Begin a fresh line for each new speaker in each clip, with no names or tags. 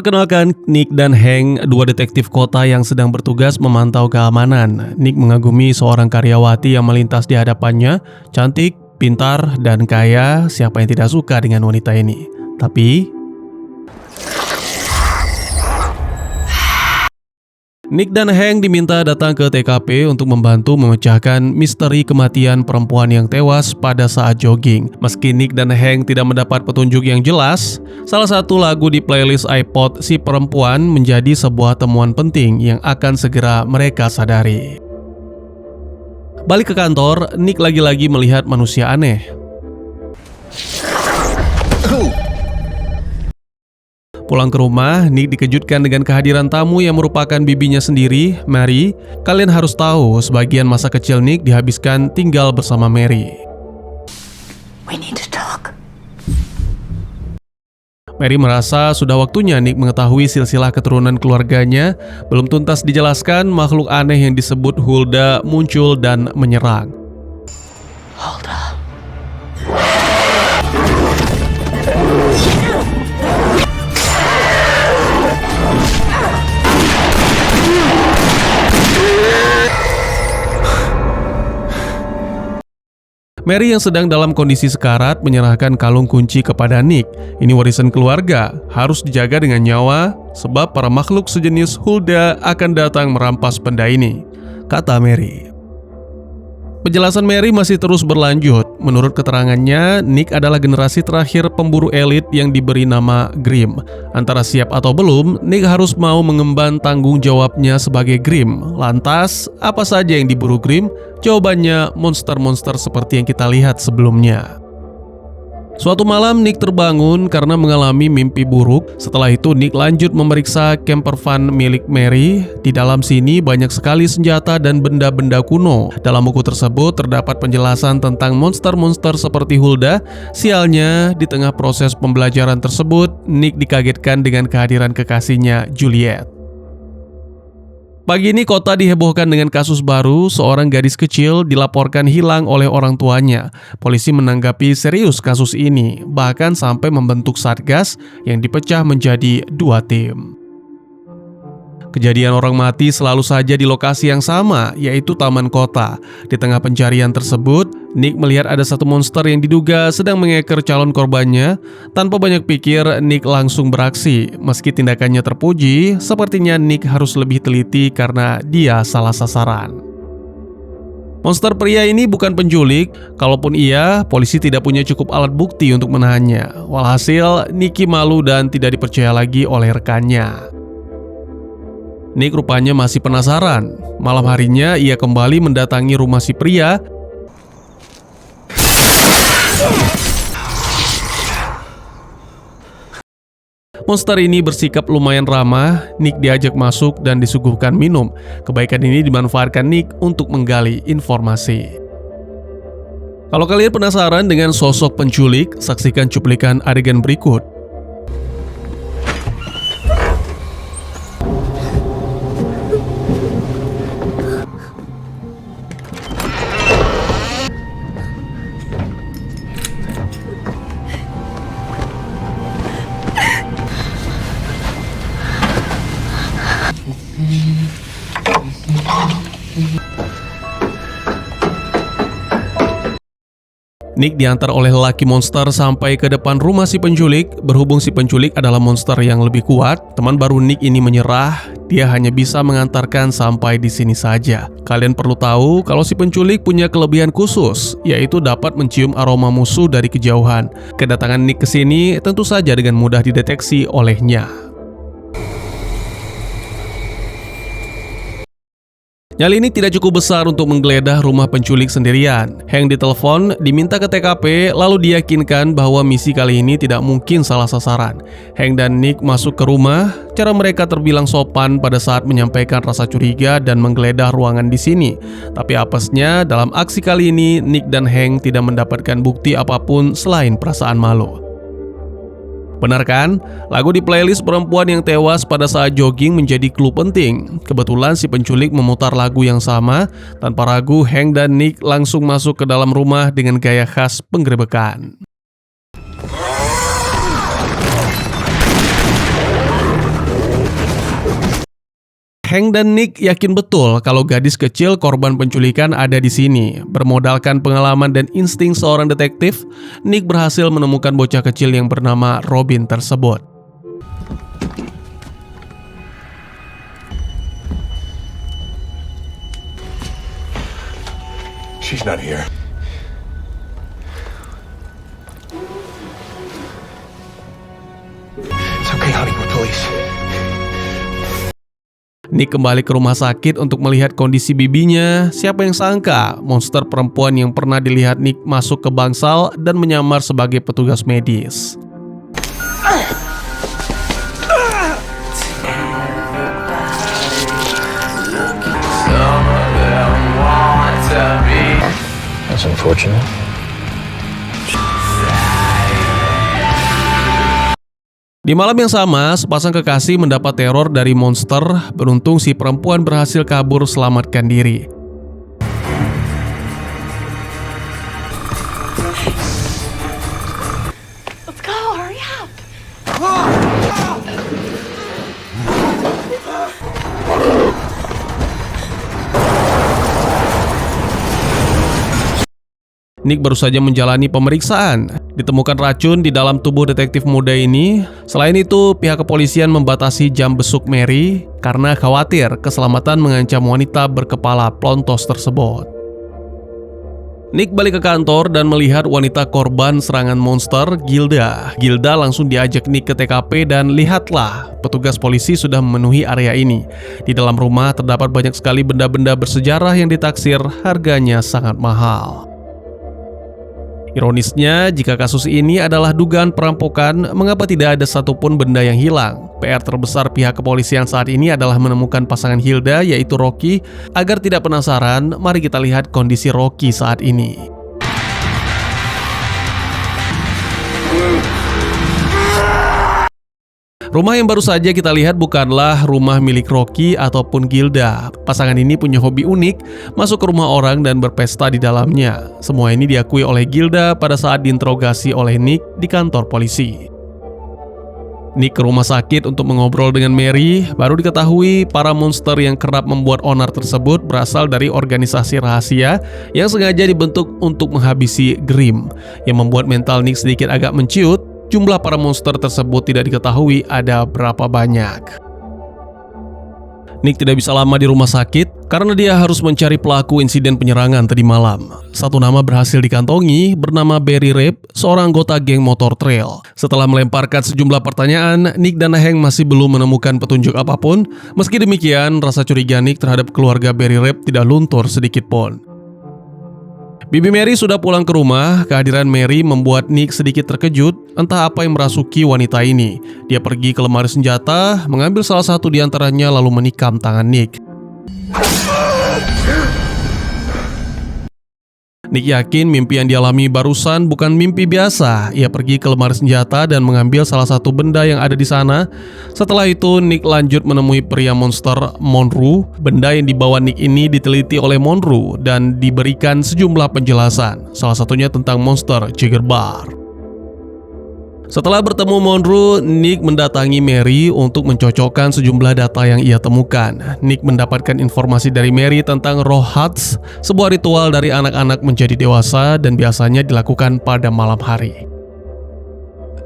Perkenalkan, Nick dan Hank, dua detektif kota yang sedang bertugas memantau keamanan. Nick mengagumi seorang karyawati yang melintas di hadapannya, cantik, pintar, dan kaya. Siapa yang tidak suka dengan wanita ini? Tapi Nick dan Hank diminta datang ke TKP untuk membantu memecahkan misteri kematian perempuan yang tewas pada saat jogging. Meski Nick dan Hank tidak mendapat petunjuk yang jelas, salah satu lagu di playlist iPod si perempuan menjadi sebuah temuan penting yang akan segera mereka sadari. Balik ke kantor, Nick lagi-lagi melihat manusia aneh. Pulang ke rumah, Nick dikejutkan dengan kehadiran tamu yang merupakan bibinya sendiri, Mary. Kalian harus tahu, sebagian masa kecil Nick dihabiskan tinggal bersama Mary.
We need to talk.
Mary merasa sudah waktunya Nick mengetahui silsilah keturunan keluarganya. Belum tuntas dijelaskan, makhluk aneh yang disebut Hulda muncul dan menyerang.
Hulda.
Mary yang sedang dalam kondisi sekarat menyerahkan kalung kunci kepada Nick. Ini warisan keluarga, harus dijaga dengan nyawa, sebab para makhluk sejenis Hulda akan datang merampas benda ini, kata Mary. Penjelasan Mary masih terus berlanjut. Menurut keterangannya, Nick adalah generasi terakhir pemburu elit yang diberi nama Grimm. Antara siap atau belum, Nick harus mau mengemban tanggung jawabnya sebagai Grimm. Lantas, apa saja yang diburu Grimm? Jawabannya monster-monster seperti yang kita lihat sebelumnya. Suatu malam Nick terbangun karena mengalami mimpi buruk. Setelah itu Nick lanjut memeriksa camper van milik Mary. Di dalam sini banyak sekali senjata dan benda-benda kuno. Dalam buku tersebut terdapat penjelasan tentang monster-monster seperti Hulda. Sialnya, di tengah proses pembelajaran tersebut, Nick dikagetkan dengan kehadiran kekasihnya, Juliet. Pagi ini kota dihebohkan dengan kasus baru, seorang gadis kecil dilaporkan hilang oleh orang tuanya. Polisi menanggapi serius kasus ini, bahkan sampai membentuk satgas yang dipecah menjadi 2 tim. Kejadian orang mati selalu saja di lokasi yang sama, yaitu taman kota. Di tengah pencarian tersebut, Nick melihat ada satu monster yang diduga sedang mengeker calon korbannya. Tanpa banyak pikir, Nick langsung beraksi. Meski tindakannya terpuji, sepertinya Nick harus lebih teliti karena dia salah sasaran. Monster pria ini bukan penculik. Kalaupun iya, polisi tidak punya cukup alat bukti untuk menahannya. Walhasil, Nicky malu dan tidak dipercaya lagi oleh rekannya. Nick rupanya masih penasaran. Malam harinya ia kembali mendatangi rumah si pria. Monster ini bersikap lumayan ramah. Nick diajak masuk dan disuguhkan minum. Kebaikan ini dimanfaatkan Nick untuk menggali informasi. Kalau kalian penasaran dengan sosok penculik, saksikan cuplikan adegan berikut. Nick diantar oleh lelaki monster sampai ke depan rumah si penculik. Berhubung si penculik adalah monster yang lebih kuat, teman baru Nick ini menyerah. Dia hanya bisa mengantarkan sampai di sini saja. Kalian perlu tahu kalau si penculik punya kelebihan khusus, yaitu dapat mencium aroma musuh dari kejauhan. Kedatangan Nick ke sini tentu saja dengan mudah dideteksi olehnya. Nyali ini tidak cukup besar untuk menggeledah rumah penculik sendirian. Hank ditelepon, diminta ke TKP, lalu diyakinkan bahwa misi kali ini tidak mungkin salah sasaran. Hank dan Nick masuk ke rumah. Cara mereka terbilang sopan pada saat menyampaikan rasa curiga dan menggeledah ruangan di sini. Tapi apesnya, dalam aksi kali ini, Nick dan Hank tidak mendapatkan bukti apapun selain perasaan malu. Benar kan? Lagu di playlist perempuan yang tewas pada saat jogging menjadi clue penting. Kebetulan si penculik memutar lagu yang sama. Tanpa ragu, Hank dan Nick langsung masuk ke dalam rumah dengan gaya khas penggerebekan. Hank dan Nick yakin betul kalau gadis kecil korban penculikan ada di sini. Bermodalkan pengalaman dan insting seorang detektif, Nick berhasil menemukan bocah kecil yang bernama Robin tersebut.
She's not here. It's okay, honey, we're police.
Nick kembali ke rumah sakit untuk melihat kondisi bibinya. Siapa yang sangka monster perempuan yang pernah dilihat Nick masuk ke bangsal dan menyamar sebagai petugas medis.
That's unfortunate.
Di malam yang sama, sepasang kekasih mendapat teror dari monster. Beruntung si perempuan berhasil kabur selamatkan diri.
Let's go, hurry up.
Nick baru saja menjalani pemeriksaan. Ditemukan racun di dalam tubuh detektif muda ini. Selain itu, pihak kepolisian membatasi jam besuk Mary karena khawatir keselamatan mengancam wanita berkepala plontos tersebut. Nick balik ke kantor dan melihat wanita korban serangan monster, Gilda. Gilda langsung diajak Nick ke TKP dan lihatlah, petugas polisi sudah memenuhi area ini. Di dalam rumah terdapat banyak sekali benda-benda bersejarah yang ditaksir harganya sangat mahal. Ironisnya, jika kasus ini adalah dugaan perampokan, mengapa tidak ada satupun benda yang hilang? PR terbesar pihak kepolisian saat ini adalah menemukan pasangan Hilda, yaitu Rocky. Agar tidak penasaran, mari kita lihat kondisi Rocky saat ini. Rumah yang baru saja kita lihat bukanlah rumah milik Rocky ataupun Gilda. Pasangan ini punya hobi unik, masuk ke rumah orang dan berpesta di dalamnya. Semua ini diakui oleh Gilda pada saat diinterogasi oleh Nick di kantor polisi. Nick ke rumah sakit untuk mengobrol dengan Mary. Baru diketahui para monster yang kerap membuat onar tersebut berasal dari organisasi rahasia yang sengaja dibentuk untuk menghabisi Grimm, yang membuat mental Nick sedikit agak menciut. Jumlah para monster tersebut tidak diketahui ada berapa banyak. Nick tidak bisa lama di rumah sakit karena dia harus mencari pelaku insiden penyerangan tadi malam. Satu nama berhasil dikantongi, bernama Barry Rape, seorang anggota geng motor trail. Setelah melemparkan sejumlah pertanyaan, Nick dan Hank masih belum menemukan petunjuk apapun. Meski demikian, rasa curiga Nick terhadap keluarga Barry Rape tidak luntur sedikit pun. Bibi Mary sudah pulang ke rumah. Kehadiran Mary membuat Nick sedikit terkejut. Entah apa yang merasuki wanita ini. Dia pergi ke lemari senjata, mengambil salah satu di antaranya lalu menikam tangan Nick. Nick yakin mimpi yang dialami barusan bukan mimpi biasa. Ia pergi ke lemari senjata dan mengambil salah satu benda yang ada di sana. Setelah itu, Nick lanjut menemui pria monster Monroe. Benda yang dibawa Nick ini diteliti oleh Monroe dan diberikan sejumlah penjelasan. Salah satunya tentang monster Jiggerbar. Setelah bertemu Monroe, Nick mendatangi Mary untuk mencocokkan sejumlah data yang ia temukan. Nick mendapatkan informasi dari Mary tentang Roh Huts, sebuah ritual dari anak-anak menjadi dewasa dan biasanya dilakukan pada malam hari.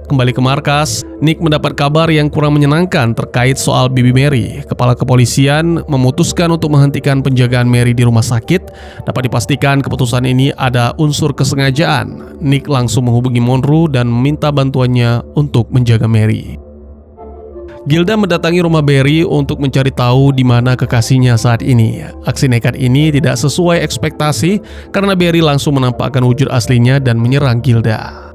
Kembali ke markas, Nick mendapat kabar yang kurang menyenangkan terkait soal Bibi Mary. Kepala kepolisian memutuskan untuk menghentikan penjagaan Mary di rumah sakit. Dapat dipastikan keputusan ini ada unsur kesengajaan. Nick langsung menghubungi Monroe dan meminta bantuannya untuk menjaga Mary. Gilda mendatangi rumah Barry untuk mencari tahu di mana kekasihnya saat ini. Aksi nekat ini tidak sesuai ekspektasi karena Barry langsung menampakkan wujud aslinya dan menyerang Gilda.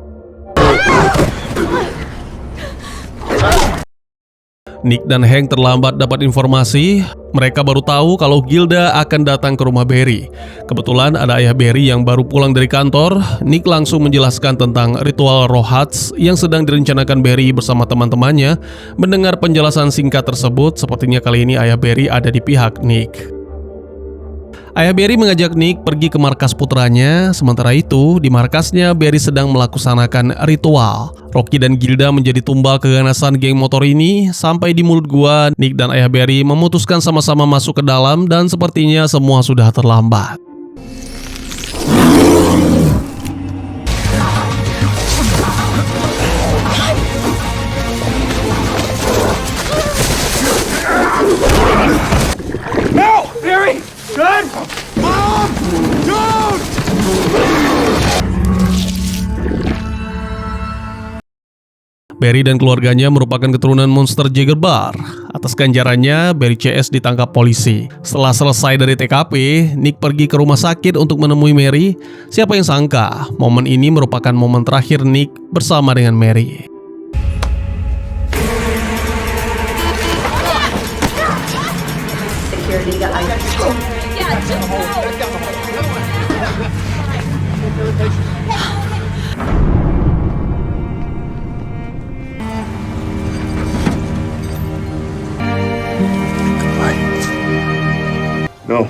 Nick dan Hank terlambat dapat informasi. Mereka baru tahu kalau Gilda akan datang ke rumah Barry. Kebetulan ada ayah Barry yang baru pulang dari kantor. Nick langsung menjelaskan tentang ritual Roh Huts yang sedang direncanakan Barry bersama teman-temannya. Mendengar penjelasan singkat tersebut, sepertinya kali ini ayah Barry ada di pihak Nick. Ayah Barry mengajak Nick pergi ke markas putranya, sementara itu di markasnya Barry sedang melaksanakan ritual. Rocky dan Gilda menjadi tumbal keganasan geng motor ini, sampai di mulut gua, Nick dan Ayah Barry memutuskan sama-sama masuk ke dalam dan sepertinya semua sudah terlambat.
No! Barry! Run! Mom! Don't!
Barry dan keluarganya merupakan keturunan monster Jaeger Bar. Atas ganjarannya, Barry CS ditangkap polisi. Setelah selesai dari TKP, Nick pergi ke rumah sakit untuk menemui Mary. Siapa yang sangka, momen ini merupakan momen terakhir Nick bersama dengan Mary.
No.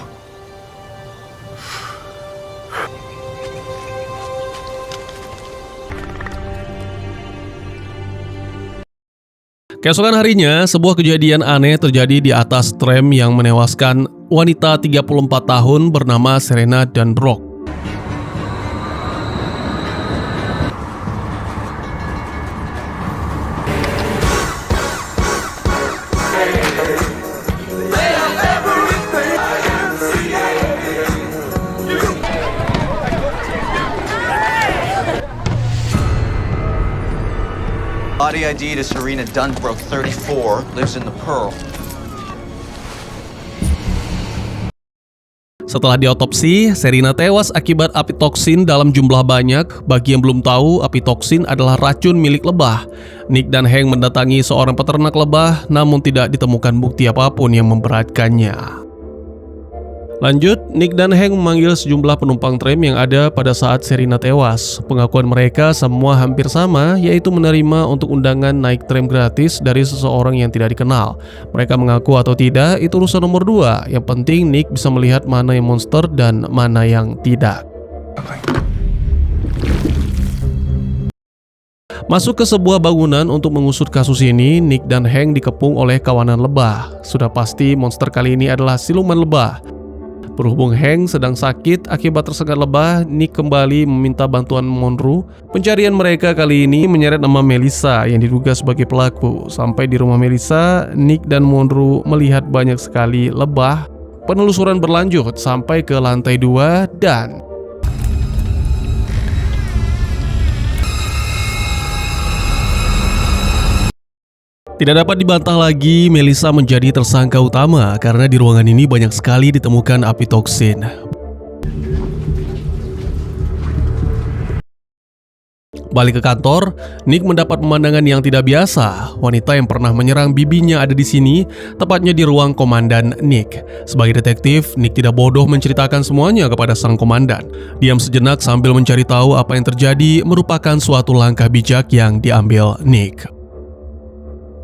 Keesokan harinya, sebuah kejadian aneh terjadi di atas tram yang menewaskan wanita 34 tahun bernama Serena Dunbrook.
Body ID to Serena Dunbrook, 34, lives in the Pearl.
Setelah diotopsi, Serena tewas akibat api toksin dalam jumlah banyak. Bagi yang belum tahu, api toksin adalah racun milik lebah. Nick dan Hank mendatangi seorang peternak lebah, namun tidak ditemukan bukti apapun yang memberatkannya. Lanjut, Nick dan Hank memanggil sejumlah penumpang tram yang ada pada saat Serena tewas. Pengakuan mereka semua hampir sama, yaitu menerima untuk undangan naik tram gratis dari seseorang yang tidak dikenal. Mereka mengaku atau tidak, itu urusan nomor 2. Yang penting Nick bisa melihat mana yang monster dan mana yang tidak. Masuk ke sebuah bangunan untuk mengusut kasus ini, Nick dan Hank dikepung oleh kawanan lebah. Sudah pasti monster kali ini adalah siluman lebah. Berhubung Hank sedang sakit akibat tersengat lebah, Nick kembali meminta bantuan Monroe. Pencarian mereka kali ini menyeret nama Melissa yang diduga sebagai pelaku. Sampai di rumah Melissa, Nick dan Monroe melihat banyak sekali lebah. Penelusuran berlanjut sampai ke lantai 2 dan... Tidak dapat dibantah lagi, Melissa menjadi tersangka utama karena di ruangan ini banyak sekali ditemukan api toksin. Balik ke kantor, Nick mendapat pemandangan yang tidak biasa. Wanita yang pernah menyerang bibinya ada di sini, tepatnya di ruang komandan Nick. Sebagai detektif, Nick tidak bodoh menceritakan semuanya kepada sang komandan. Diam sejenak sambil mencari tahu apa yang terjadi merupakan suatu langkah bijak yang diambil Nick.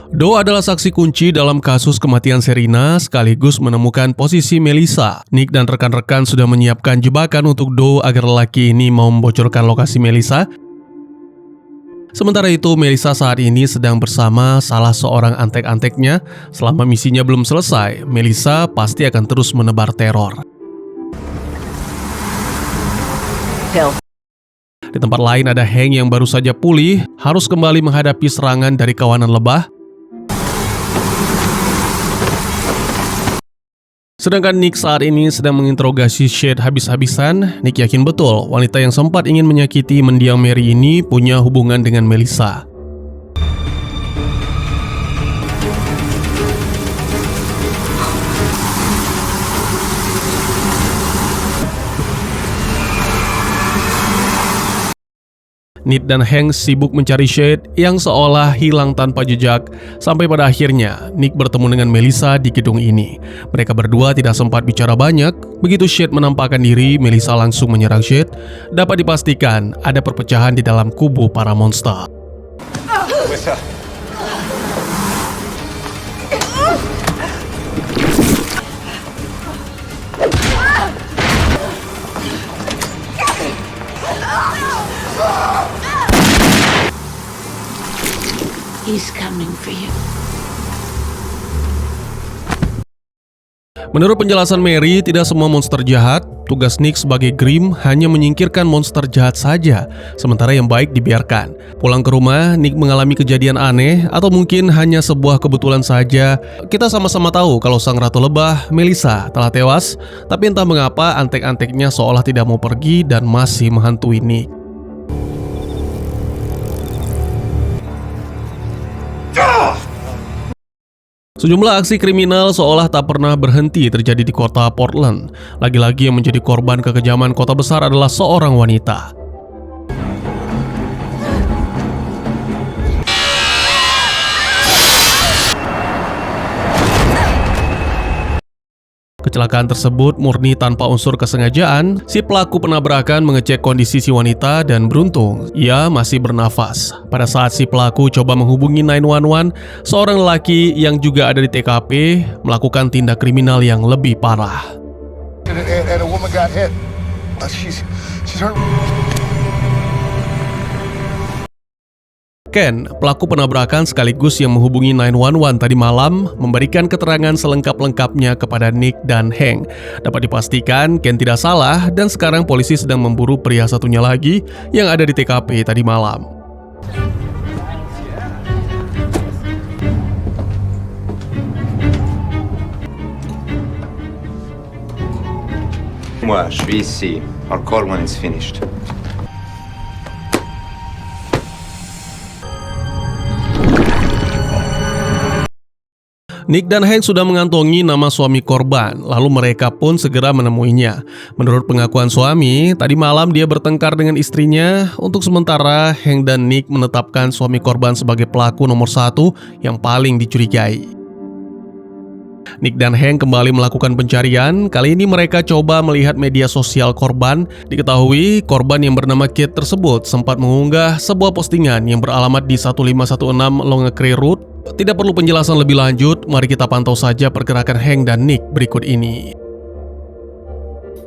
Do adalah saksi kunci dalam kasus kematian Serena sekaligus menemukan posisi Melissa. Nick dan rekan-rekan sudah menyiapkan jebakan untuk Do agar lelaki ini mau membocorkan lokasi Melissa. Sementara itu, Melissa saat ini sedang bersama salah seorang antek-anteknya. Selama misinya belum selesai, Melissa pasti akan terus menebar teror. Di tempat lain ada Hank yang baru saja pulih, harus kembali menghadapi serangan dari kawanan lebah. Sedangkan Nick saat ini sedang menginterogasi Shade habis-habisan. Nick yakin betul wanita yang sempat ingin menyakiti mendiang Mary ini punya hubungan dengan Melissa. Nick dan Hank sibuk mencari Shade yang seolah hilang tanpa jejak. Sampai pada akhirnya, Nick bertemu dengan Melissa di gedung ini. Mereka berdua tidak sempat bicara banyak. Begitu Shade menampakkan diri, Melissa langsung menyerang Shade. Dapat dipastikan ada perpecahan di dalam kubu para monster.
He's coming for you.
Menurut penjelasan Mary, tidak semua monster jahat. Tugas Nick sebagai Grimm hanya menyingkirkan monster jahat saja, sementara yang baik dibiarkan. Pulang ke rumah, Nick mengalami kejadian aneh, atau mungkin hanya sebuah kebetulan saja. Kita sama-sama tahu kalau sang ratu lebah, Melissa, telah tewas, tapi entah mengapa antek-anteknya seolah tidak mau pergi dan masih menghantui Nick. Sejumlah aksi kriminal seolah tak pernah berhenti terjadi di kota Portland. Lagi-lagi yang menjadi korban kekejaman kota besar adalah seorang wanita. Kecelakaan tersebut murni tanpa unsur kesengajaan. Si pelaku penabrakan mengecek kondisi si wanita dan beruntung, ia masih bernafas. Pada saat si pelaku coba menghubungi 911, seorang lelaki yang juga ada di TKP melakukan tindak kriminal yang lebih parah.
And a woman got hit. She's hurt.
Ken, pelaku penabrakan sekaligus yang menghubungi 911 tadi malam, memberikan keterangan selengkap-lengkapnya kepada Nick dan Hank. Dapat dipastikan Ken tidak salah dan sekarang polisi sedang memburu pria satunya lagi yang ada di TKP tadi malam.
Moi, je suis ici. I'll call when it's finished.
Nick dan Hank sudah mengantongi nama suami korban, lalu mereka pun segera menemuinya. Menurut pengakuan suami, tadi malam dia bertengkar dengan istrinya. Untuk sementara, Hank dan Nick menetapkan suami korban sebagai pelaku nomor 1 yang paling dicurigai. Nick dan Hank kembali melakukan pencarian. Kali ini mereka coba melihat media sosial korban. Diketahui korban yang bernama Kate tersebut sempat mengunggah sebuah postingan yang beralamat di 1516 Longacre Road. Tidak perlu penjelasan lebih lanjut, mari kita pantau saja pergerakan Hank dan Nick berikut ini.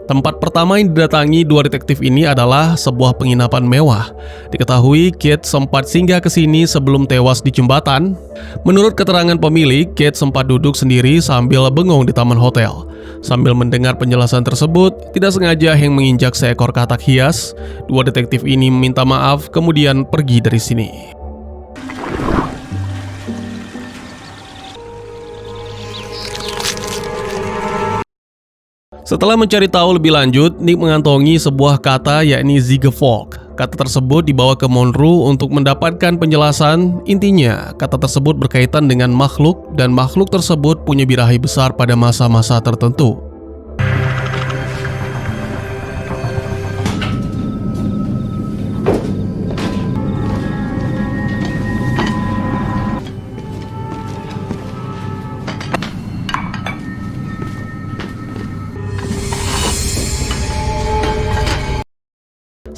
Tempat pertama yang didatangi dua detektif ini adalah sebuah penginapan mewah. Diketahui Kate sempat singgah ke sini sebelum tewas di jembatan. Menurut keterangan pemilik, Kate sempat duduk sendiri sambil bengong di taman hotel. Sambil mendengar penjelasan tersebut, tidak sengaja Hank menginjak seekor katak hias. Dua detektif ini meminta maaf kemudian pergi dari sini. Setelah mencari tahu lebih lanjut, Nick mengantongi sebuah kata yakni Zigefolk. Kata tersebut dibawa ke Monroe untuk mendapatkan penjelasan. Intinya, kata tersebut berkaitan dengan makhluk dan makhluk tersebut punya birahi besar pada masa-masa tertentu.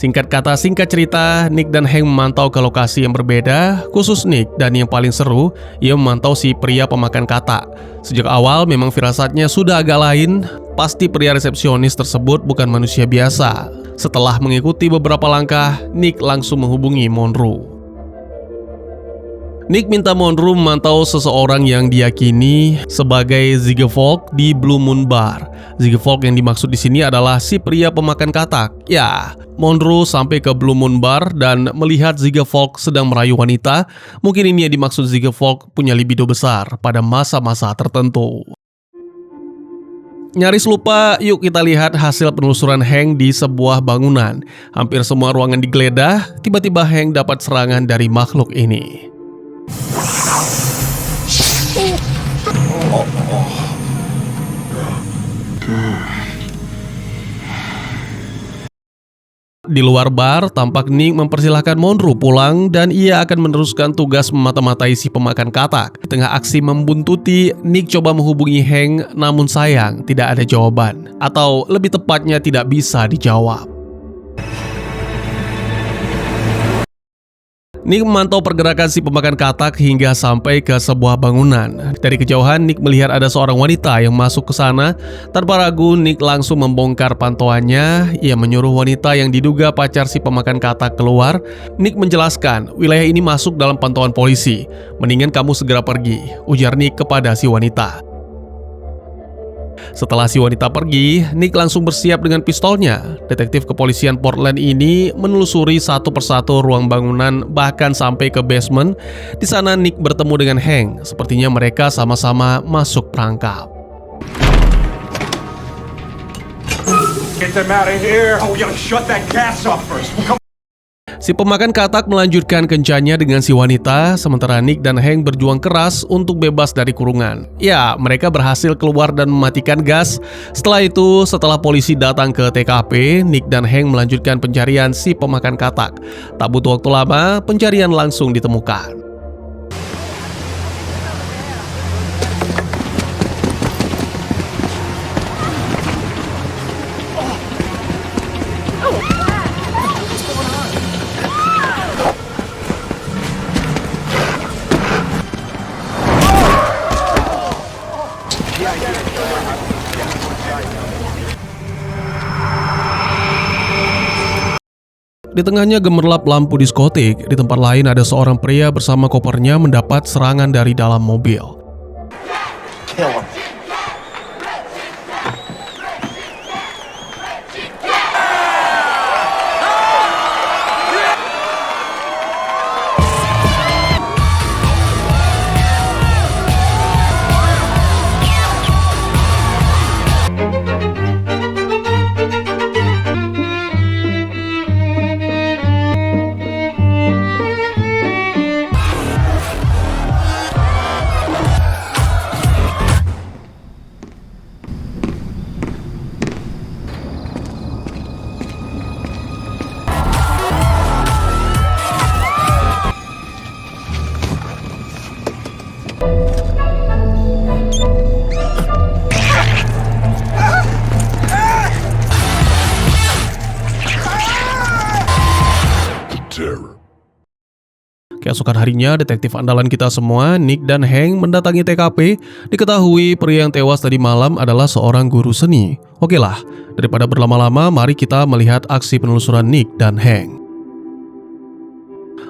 Singkat kata, singkat cerita, Nick dan Hank memantau ke lokasi yang berbeda. Khusus Nick, dan yang paling seru, ia memantau si pria pemakan katak. Sejak awal memang firasatnya sudah agak lain. Pasti pria resepsionis tersebut bukan manusia biasa. Setelah mengikuti beberapa langkah, Nick langsung menghubungi Monroe. Nick minta Monroe memantau seseorang yang diyakini sebagai Zigefolk di Blue Moon Bar. Zigefolk yang dimaksud di sini adalah si pria pemakan katak. Ya, Monroe sampai ke Blue Moon Bar dan melihat Zigefolk sedang merayu wanita. Mungkin ini yang dimaksud Zigefolk punya libido besar pada masa-masa tertentu. Nyaris lupa, yuk kita lihat hasil penelusuran Hank di sebuah bangunan. Hampir semua ruangan digeledah, tiba-tiba Hank dapat serangan dari makhluk ini. Di luar bar, tampak Nick mempersilahkan Monroe pulang dan ia akan meneruskan tugas memata-matai si pemakan katak. Di tengah aksi membuntuti, Nick coba menghubungi Hank, namun sayang tidak ada jawaban. Atau lebih tepatnya tidak bisa dijawab. Nick memantau pergerakan si pemakan katak hingga sampai ke sebuah bangunan. Dari kejauhan, Nick melihat ada seorang wanita yang masuk ke sana. Tanpa ragu, Nick langsung membongkar pantauannya. Ia menyuruh wanita yang diduga pacar si pemakan katak keluar. Nick menjelaskan, wilayah ini masuk dalam pantauan polisi. Mendingan kamu segera pergi, ujar Nick kepada si wanita. Setelah si wanita pergi, Nick langsung bersiap dengan pistolnya. Detektif kepolisian Portland ini menelusuri satu persatu ruang bangunan bahkan sampai ke basement. Di sana Nick bertemu dengan Hank. Sepertinya mereka sama-sama masuk perangkap.
Get them out of here! Oh, you shut that gas off first. Come.
Si pemakan katak melanjutkan kencannya dengan si wanita, sementara Nick dan Hank berjuang keras untuk bebas dari kurungan. Ya, mereka berhasil keluar dan mematikan gas. Setelah itu, setelah polisi datang ke TKP, Nick dan Hank melanjutkan pencarian si pemakan katak. Tak butuh waktu lama, pencarian langsung ditemukan. Di tengahnya gemerlap lampu diskotik. Di tempat lain ada seorang pria bersama kopernya mendapat serangan dari dalam mobil.
Kill him. Keesokan harinya, detektif andalan kita semua, Nick dan Hank mendatangi TKP. Diketahui pria yang tewas tadi malam adalah seorang guru seni. Oke lah, daripada berlama-lama, mari kita melihat aksi penelusuran Nick dan Hank.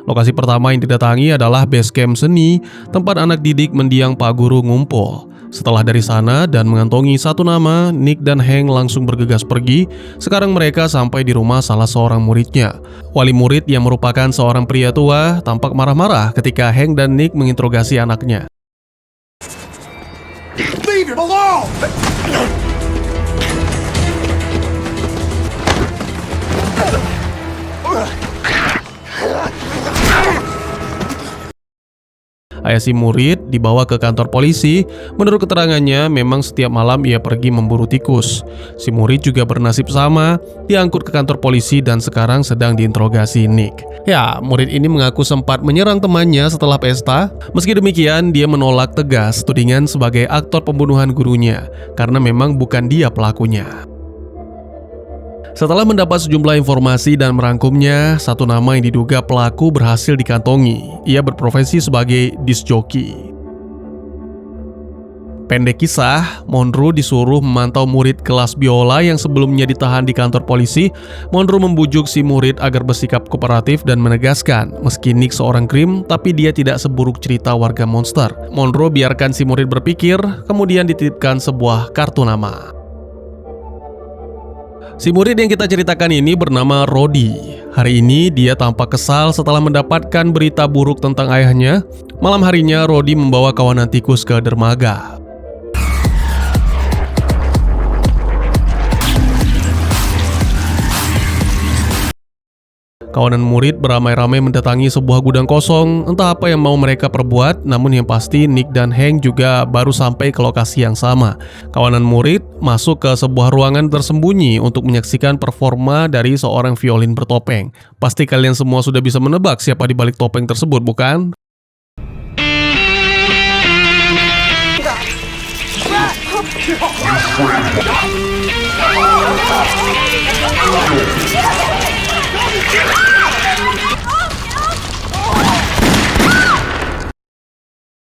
Lokasi pertama yang didatangi adalah base camp seni, tempat anak didik mendiang Pak Guru ngumpul. Setelah dari sana dan mengantongi satu nama, Nick dan Hank langsung bergegas pergi. Sekarang mereka sampai di rumah salah seorang muridnya. Wali murid yang merupakan seorang pria tua tampak marah-marah ketika Hank dan Nick menginterogasi anaknya.
Leave him alone!
Ayah si murid dibawa ke kantor polisi. Menurut keterangannya, memang setiap malam ia pergi memburu tikus. Si murid juga bernasib sama, diangkut ke kantor polisi dan sekarang sedang diinterogasi Nick. Ya, murid ini mengaku sempat menyerang temannya setelah pesta. Meski demikian, dia menolak tegas tudingan sebagai aktor pembunuhan gurunya, karena memang bukan dia pelakunya. Setelah mendapat sejumlah informasi dan merangkumnya, satu nama yang diduga pelaku berhasil dikantongi. Ia berprofesi sebagai disc jockey. Pendek kisah, Monroe disuruh memantau murid kelas biola yang sebelumnya ditahan di kantor polisi. Monroe membujuk si murid agar bersikap kooperatif dan menegaskan, meski Nick seorang krim, tapi dia tidak seburuk cerita warga monster. Monroe biarkan si murid berpikir, kemudian dititipkan sebuah kartu nama. Si murid yang kita ceritakan ini bernama Rodi. Hari ini dia tampak kesal setelah mendapatkan berita buruk tentang ayahnya. Malam harinya Rodi membawa kawanan tikus ke dermaga. Kawanan murid beramai-ramai mendatangi sebuah gudang kosong. Entah apa yang mau mereka perbuat, namun yang pasti Nick dan Hank juga baru sampai ke lokasi yang sama. Kawanan murid masuk ke sebuah ruangan tersembunyi untuk menyaksikan performa dari seorang violin bertopeng. Pasti kalian semua sudah bisa menebak siapa di balik topeng tersebut, bukan?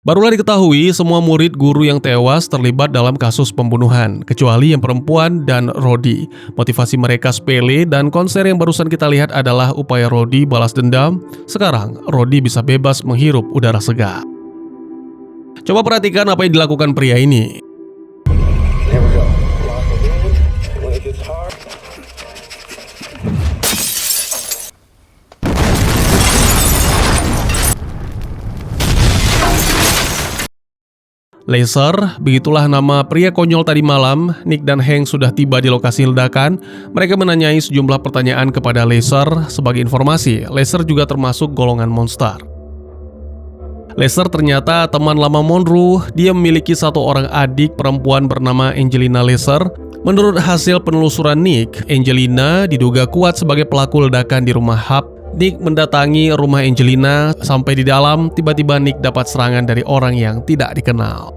Barulah diketahui semua murid guru yang tewas terlibat dalam kasus pembunuhan, kecuali yang perempuan dan Rodi. Motivasi mereka sepele dan konser yang barusan kita lihat adalah upaya Rodi balas dendam. Sekarang, Rodi bisa bebas menghirup udara segar. Coba perhatikan apa yang dilakukan pria ini. Laser, begitulah nama pria konyol tadi malam. Nick dan Hank sudah tiba di lokasi ledakan. Mereka menanyai sejumlah pertanyaan kepada Laser. Sebagai informasi, Laser juga termasuk golongan monster. Laser ternyata teman lama Monroe. Dia memiliki satu orang adik perempuan bernama Angelina Laser. Menurut hasil penelusuran Nick, Angelina diduga kuat sebagai pelaku ledakan di rumah Hub. Nick mendatangi rumah Angelina. Sampai di dalam, tiba-tiba Nick dapat serangan dari orang yang tidak dikenal.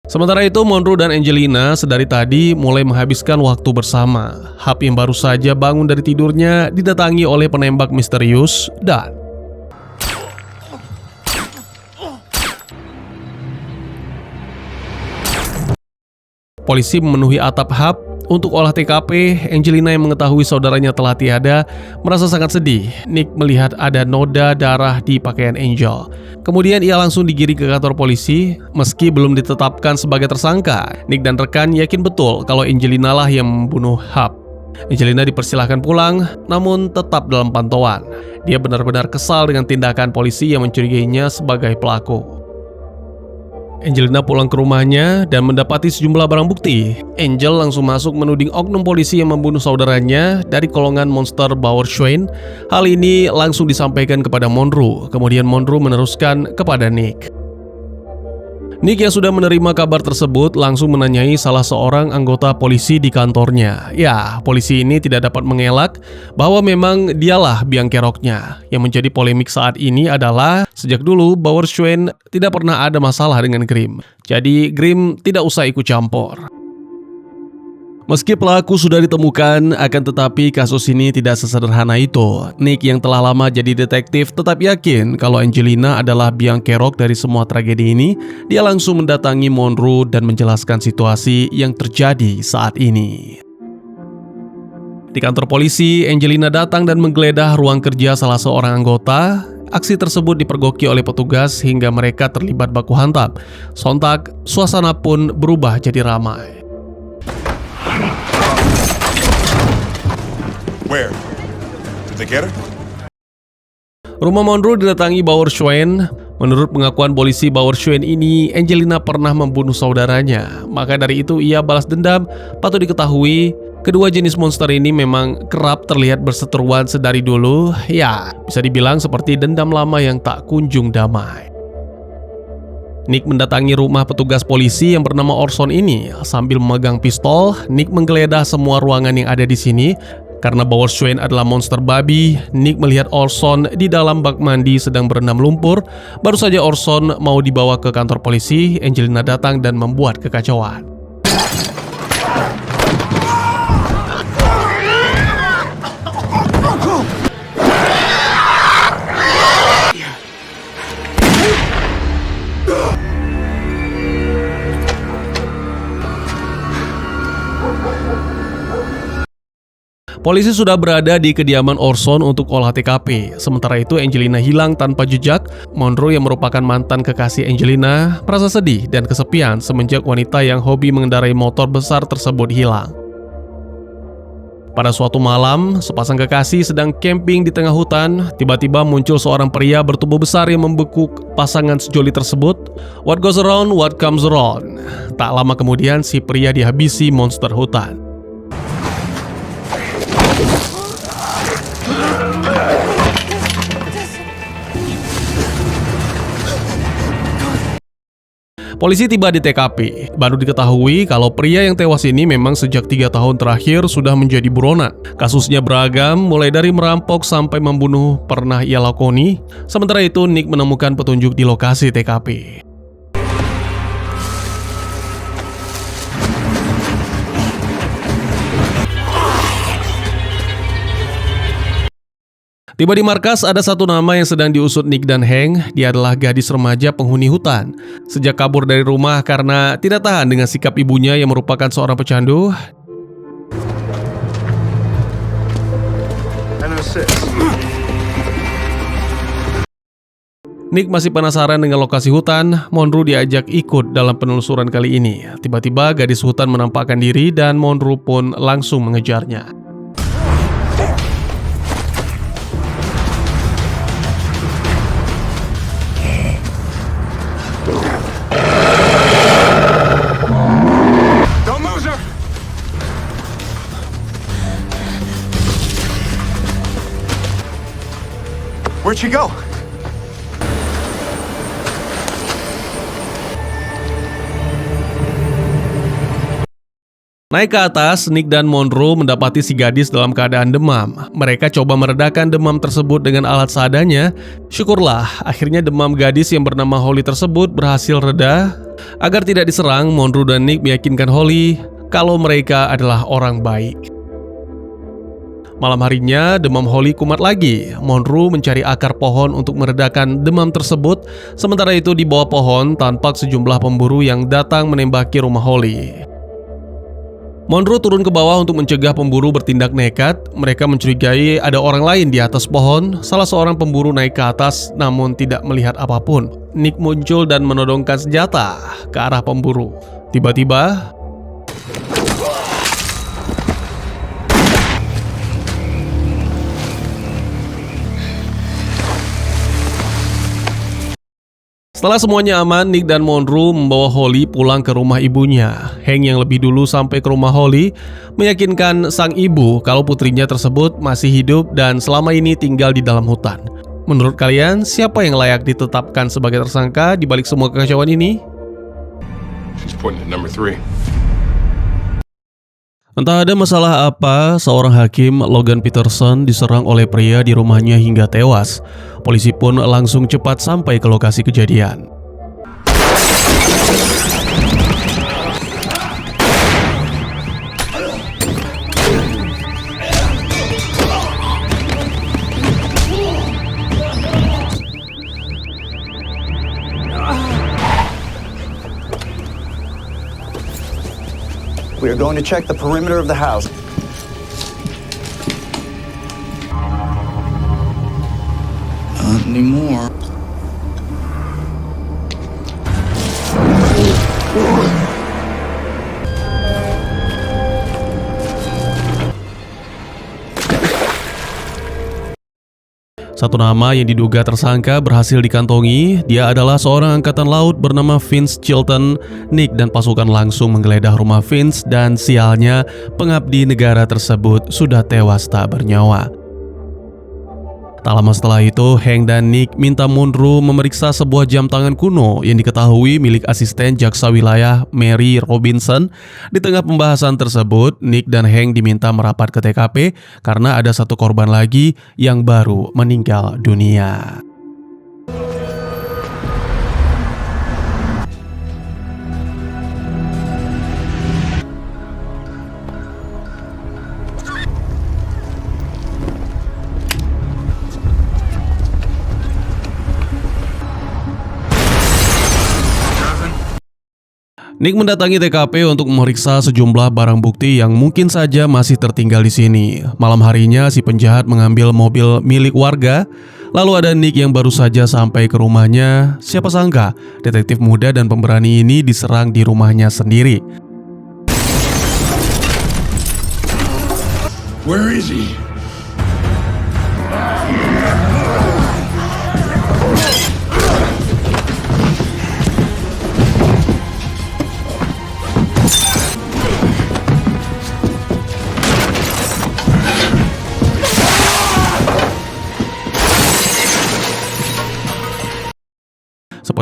Sementara itu, Monroe dan Angelina sedari tadi mulai menghabiskan waktu bersama. Hub yang baru saja bangun dari tidurnya didatangi oleh penembak misterius dan polisi memenuhi atap Hub untuk olah TKP. Angelina yang mengetahui saudaranya telah tiada merasa sangat sedih. Nick melihat ada noda darah di pakaian Angel. Kemudian ia langsung digiring ke kantor polisi. Meski belum ditetapkan sebagai tersangka, Nick dan rekan yakin betul kalau Angelina lah yang membunuh Hub. Angelina dipersilahkan pulang, namun tetap dalam pantauan. Dia benar-benar kesal dengan tindakan polisi yang mencurigainya sebagai pelaku. Angelina pulang ke rumahnya dan mendapati sejumlah barang bukti. Angel langsung masuk menuding oknum polisi yang membunuh saudaranya dari golongan monster Bauerschwein. Hal ini langsung disampaikan kepada Monroe. Kemudian Monroe meneruskan kepada Nick. Nick yang sudah menerima kabar tersebut langsung menanyai salah seorang anggota polisi di kantornya. Ya, polisi ini tidak dapat mengelak bahwa memang dialah biang keroknya. Yang menjadi polemik saat ini adalah sejak dulu Bauerschwein tidak pernah ada masalah dengan Grimm. Jadi Grimm tidak usah ikut campur. Meski pelaku sudah ditemukan, akan tetapi kasus ini tidak sesederhana itu. Nick yang telah lama jadi detektif tetap yakin kalau Angelina adalah biang kerok dari semua tragedi ini. Dia langsung mendatangi Monroe dan menjelaskan situasi yang terjadi saat ini. Di kantor polisi, Angelina datang dan menggeledah ruang kerja salah seorang anggota. Aksi tersebut dipergoki oleh petugas hingga mereka terlibat baku hantam. Sontak, suasana pun berubah jadi ramai.
Where? Did they get her?
Rumah Monroe didatangi Bauerschwein. Menurut pengakuan polisi Bauerschwein ini, Angelina pernah membunuh saudaranya. Maka dari itu ia balas dendam. Patut diketahui, kedua jenis monster ini memang kerap terlihat berseteruan sedari dulu. Ya, bisa dibilang seperti dendam lama yang tak kunjung damai. Nick mendatangi rumah petugas polisi yang bernama Orson ini. Sambil memegang pistol, Nick menggeledah semua ruangan yang ada di sini. Karena Bauerschwein adalah monster babi, Nick melihat Orson di dalam bak mandi sedang berendam lumpur. Baru saja Orson mau dibawa ke kantor polisi, Angelina datang dan membuat kekacauan. Polisi sudah berada di kediaman Orson untuk olah TKP. Sementara itu Angelina hilang tanpa jejak. Monroe yang merupakan mantan kekasih Angelina merasa sedih dan kesepian semenjak wanita yang hobi mengendarai motor besar tersebut hilang. Pada suatu malam, sepasang kekasih sedang camping di tengah hutan. Tiba-tiba muncul seorang pria bertubuh besar yang membekuk pasangan sejoli tersebut. What goes around, what comes around. Tak lama kemudian si pria dihabisi monster hutan. Polisi tiba di TKP. Baru diketahui kalau pria yang tewas ini memang sejak 3 tahun terakhir sudah menjadi buronan. Kasusnya beragam, mulai dari merampok sampai membunuh pernah ia lakoni. Sementara itu, Nick menemukan petunjuk di lokasi TKP. Tiba di markas, ada satu nama yang sedang diusut Nick dan Hank. Dia adalah gadis remaja penghuni hutan. Sejak kabur dari rumah karena tidak tahan dengan sikap ibunya yang merupakan seorang pecandu, Nick masih penasaran dengan lokasi hutan. Monroe diajak ikut dalam penelusuran kali ini. Tiba-tiba gadis hutan menampakkan diri dan Monroe pun langsung mengejarnya.
Don't lose her!
Where'd she go?
Naik ke atas, Nick dan Monroe mendapati si gadis dalam keadaan demam. Mereka coba meredakan demam tersebut dengan alat seadanya. Syukurlah, akhirnya demam gadis yang bernama Holly tersebut berhasil reda. Agar tidak diserang, Monroe dan Nick meyakinkan Holly kalau mereka adalah orang baik. Malam harinya, demam Holly kumat lagi. Monroe mencari akar pohon untuk meredakan demam tersebut. Sementara itu di bawah pohon, tampak sejumlah pemburu yang datang menembaki rumah Holly. Monroe turun ke bawah untuk mencegah pemburu bertindak nekat. Mereka mencurigai ada orang lain di atas pohon. Salah seorang pemburu naik ke atas namun tidak melihat apapun. Nick muncul dan menodongkan senjata ke arah pemburu. Tiba-tiba, setelah semuanya aman, Nick dan Monroe membawa Holly pulang ke rumah ibunya. Hank yang lebih dulu sampai ke rumah Holly meyakinkan sang ibu kalau putrinya tersebut masih hidup dan selama ini tinggal di dalam hutan. Menurut kalian, siapa yang layak ditetapkan sebagai tersangka di balik semua kekacauan ini?
She's pointing at number 3.
Entah ada masalah apa, seorang hakim, Logan Peterson, diserang oleh pria di rumahnya hingga tewas. Polisi pun langsung cepat sampai ke lokasi kejadian.
We are going to check the perimeter of the house. Not anymore.
Satu nama yang diduga tersangka berhasil dikantongi. Dia adalah seorang angkatan laut bernama Vince Chilton. Nick dan pasukan langsung menggeledah rumah Vince dan sialnya pengabdi negara tersebut sudah tewas tak bernyawa. Tak lama setelah itu, Hank dan Nick minta Monroe memeriksa sebuah jam tangan kuno yang diketahui milik asisten jaksa wilayah Mary Robinson. Di tengah pembahasan tersebut, Nick dan Hank diminta merapat ke TKP karena ada satu korban lagi yang baru meninggal dunia. Nick mendatangi TKP untuk memeriksa sejumlah barang bukti yang mungkin saja masih tertinggal di sini. Malam harinya, si penjahat mengambil mobil milik warga. Lalu ada Nick yang baru saja sampai ke rumahnya. Siapa sangka, detektif muda dan pemberani ini diserang di rumahnya sendiri.
Where is he?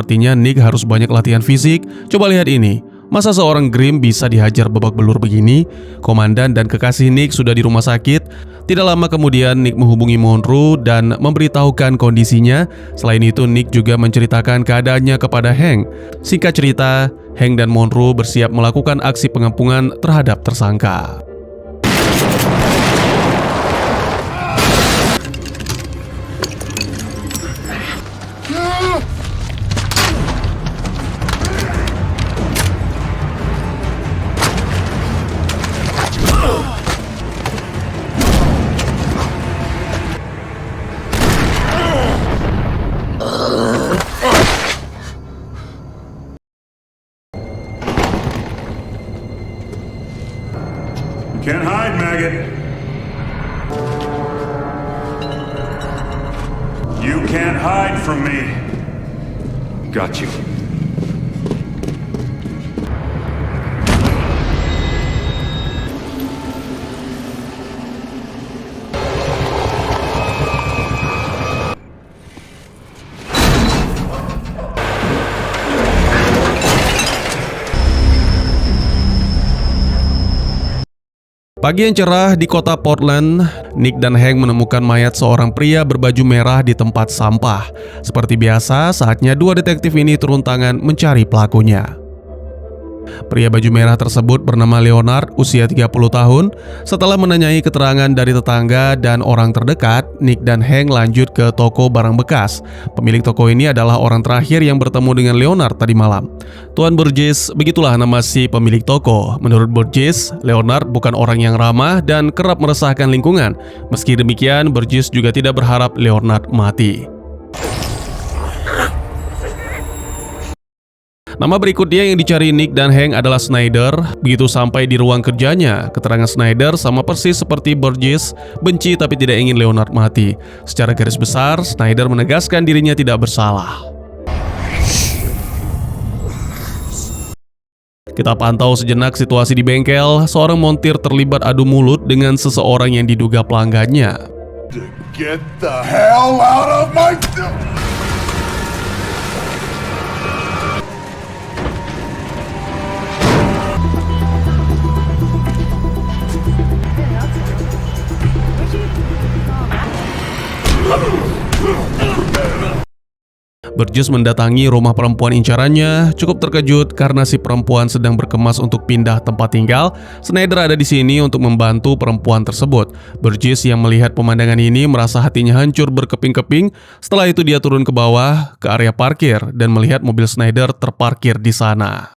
Sepertinya Nick harus banyak latihan fisik. Coba lihat ini. Masa seorang Grimm bisa dihajar babak belur begini? Komandan dan kekasih Nick sudah di rumah sakit. Tidak lama kemudian Nick menghubungi Monroe dan memberitahukan kondisinya. Selain itu, Nick juga menceritakan keadaannya kepada Hank. Singkat cerita, Hank dan Monroe bersiap melakukan aksi pengepungan terhadap tersangka.
Can't hide, maggot. You can't hide from me. Got you.
Pagi yang cerah di kota Portland, Nick dan Hank menemukan mayat seorang pria berbaju merah di tempat sampah. Seperti biasa, saatnya dua detektif ini turun tangan mencari pelakunya. Pria baju merah tersebut bernama Leonard, usia 30 tahun. Setelah menanyai keterangan dari tetangga dan orang terdekat, Nick dan Hank lanjut ke toko barang bekas. Pemilik toko ini adalah orang terakhir yang bertemu dengan Leonard tadi malam. Tuan Burgess, begitulah nama si pemilik toko. Menurut Burgess, Leonard bukan orang yang ramah dan kerap meresahkan lingkungan. Meski demikian, Burgess juga tidak berharap Leonard mati. Nama berikutnya yang dicari Nick dan Hank adalah Snyder. Begitu sampai di ruang kerjanya, keterangan Snyder sama persis seperti Burgess, benci tapi tidak ingin Leonard mati. Secara garis besar, Snyder menegaskan dirinya tidak bersalah. Kita pantau sejenak situasi di bengkel. Seorang montir terlibat adu mulut dengan seseorang yang diduga pelanggannya.
Get the hell out of my...
Burgess mendatangi rumah perempuan incarannya, cukup terkejut karena si perempuan sedang berkemas untuk pindah tempat tinggal. Snyder ada di sini untuk membantu perempuan tersebut. Burgess yang melihat pemandangan ini merasa hatinya hancur berkeping-keping. Setelah itu dia turun ke bawah, ke area parkir, dan melihat mobil Snyder terparkir di sana.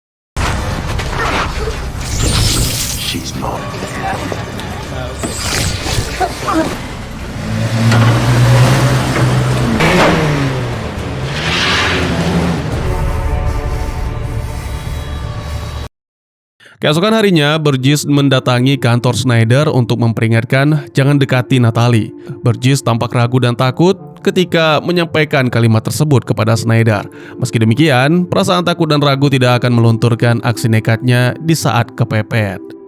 She's not.
Keesokan harinya, Burgess mendatangi kantor Snyder untuk memperingatkan jangan dekati Natalie. Burgess tampak ragu dan takut ketika menyampaikan kalimat tersebut kepada Snyder. Meski demikian, perasaan takut dan ragu tidak akan melunturkan aksi nekatnya di saat kepepet.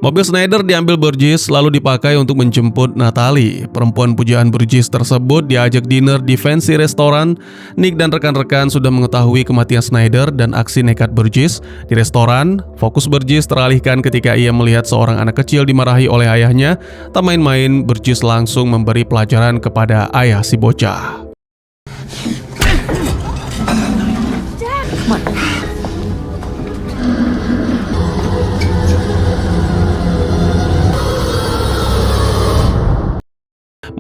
Mobil Snyder diambil Burgess lalu dipakai untuk menjemput Natalie. Perempuan pujaan Burgess tersebut diajak dinner di fancy restoran. Nick dan rekan-rekan sudah mengetahui kematian Snyder dan aksi nekat Burgess. Di restoran, fokus Burgess teralihkan ketika ia melihat seorang anak kecil dimarahi oleh ayahnya. Tak main-main, Burgess langsung memberi pelajaran kepada ayah si bocah.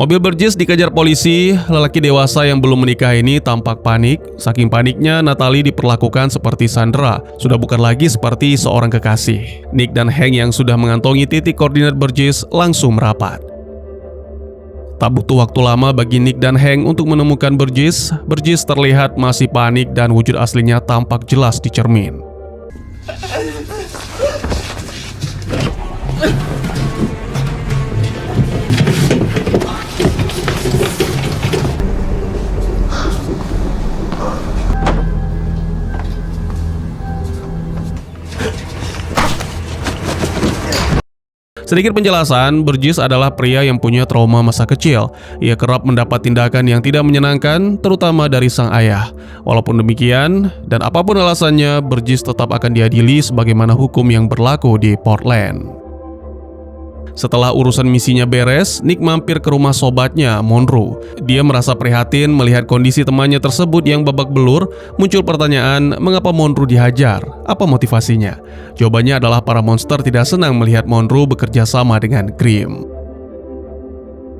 Mobil Burgess dikejar polisi. Lelaki dewasa yang belum menikah ini tampak panik. Saking paniknya, Natalie diperlakukan seperti Sandra, sudah bukan lagi seperti seorang kekasih. Nick dan Hank yang sudah mengantongi titik koordinat Burgess langsung merapat. Tak butuh waktu lama bagi Nick dan Hank untuk menemukan Burgess. Burgess terlihat masih panik dan wujud aslinya tampak jelas di cermin. Sedikit penjelasan, Burgess adalah pria yang punya trauma masa kecil. Ia kerap mendapat tindakan yang tidak menyenangkan, terutama dari sang ayah. Walaupun demikian, dan apapun alasannya, Burgess tetap akan diadili sebagaimana hukum yang berlaku di Portland. Setelah urusan misinya beres, Nick mampir ke rumah sobatnya, Monroe. Dia merasa prihatin melihat kondisi temannya tersebut yang babak belur. Muncul pertanyaan, mengapa Monroe dihajar? Apa motivasinya? Jawabannya adalah para monster tidak senang melihat Monroe bekerja sama dengan Grimm.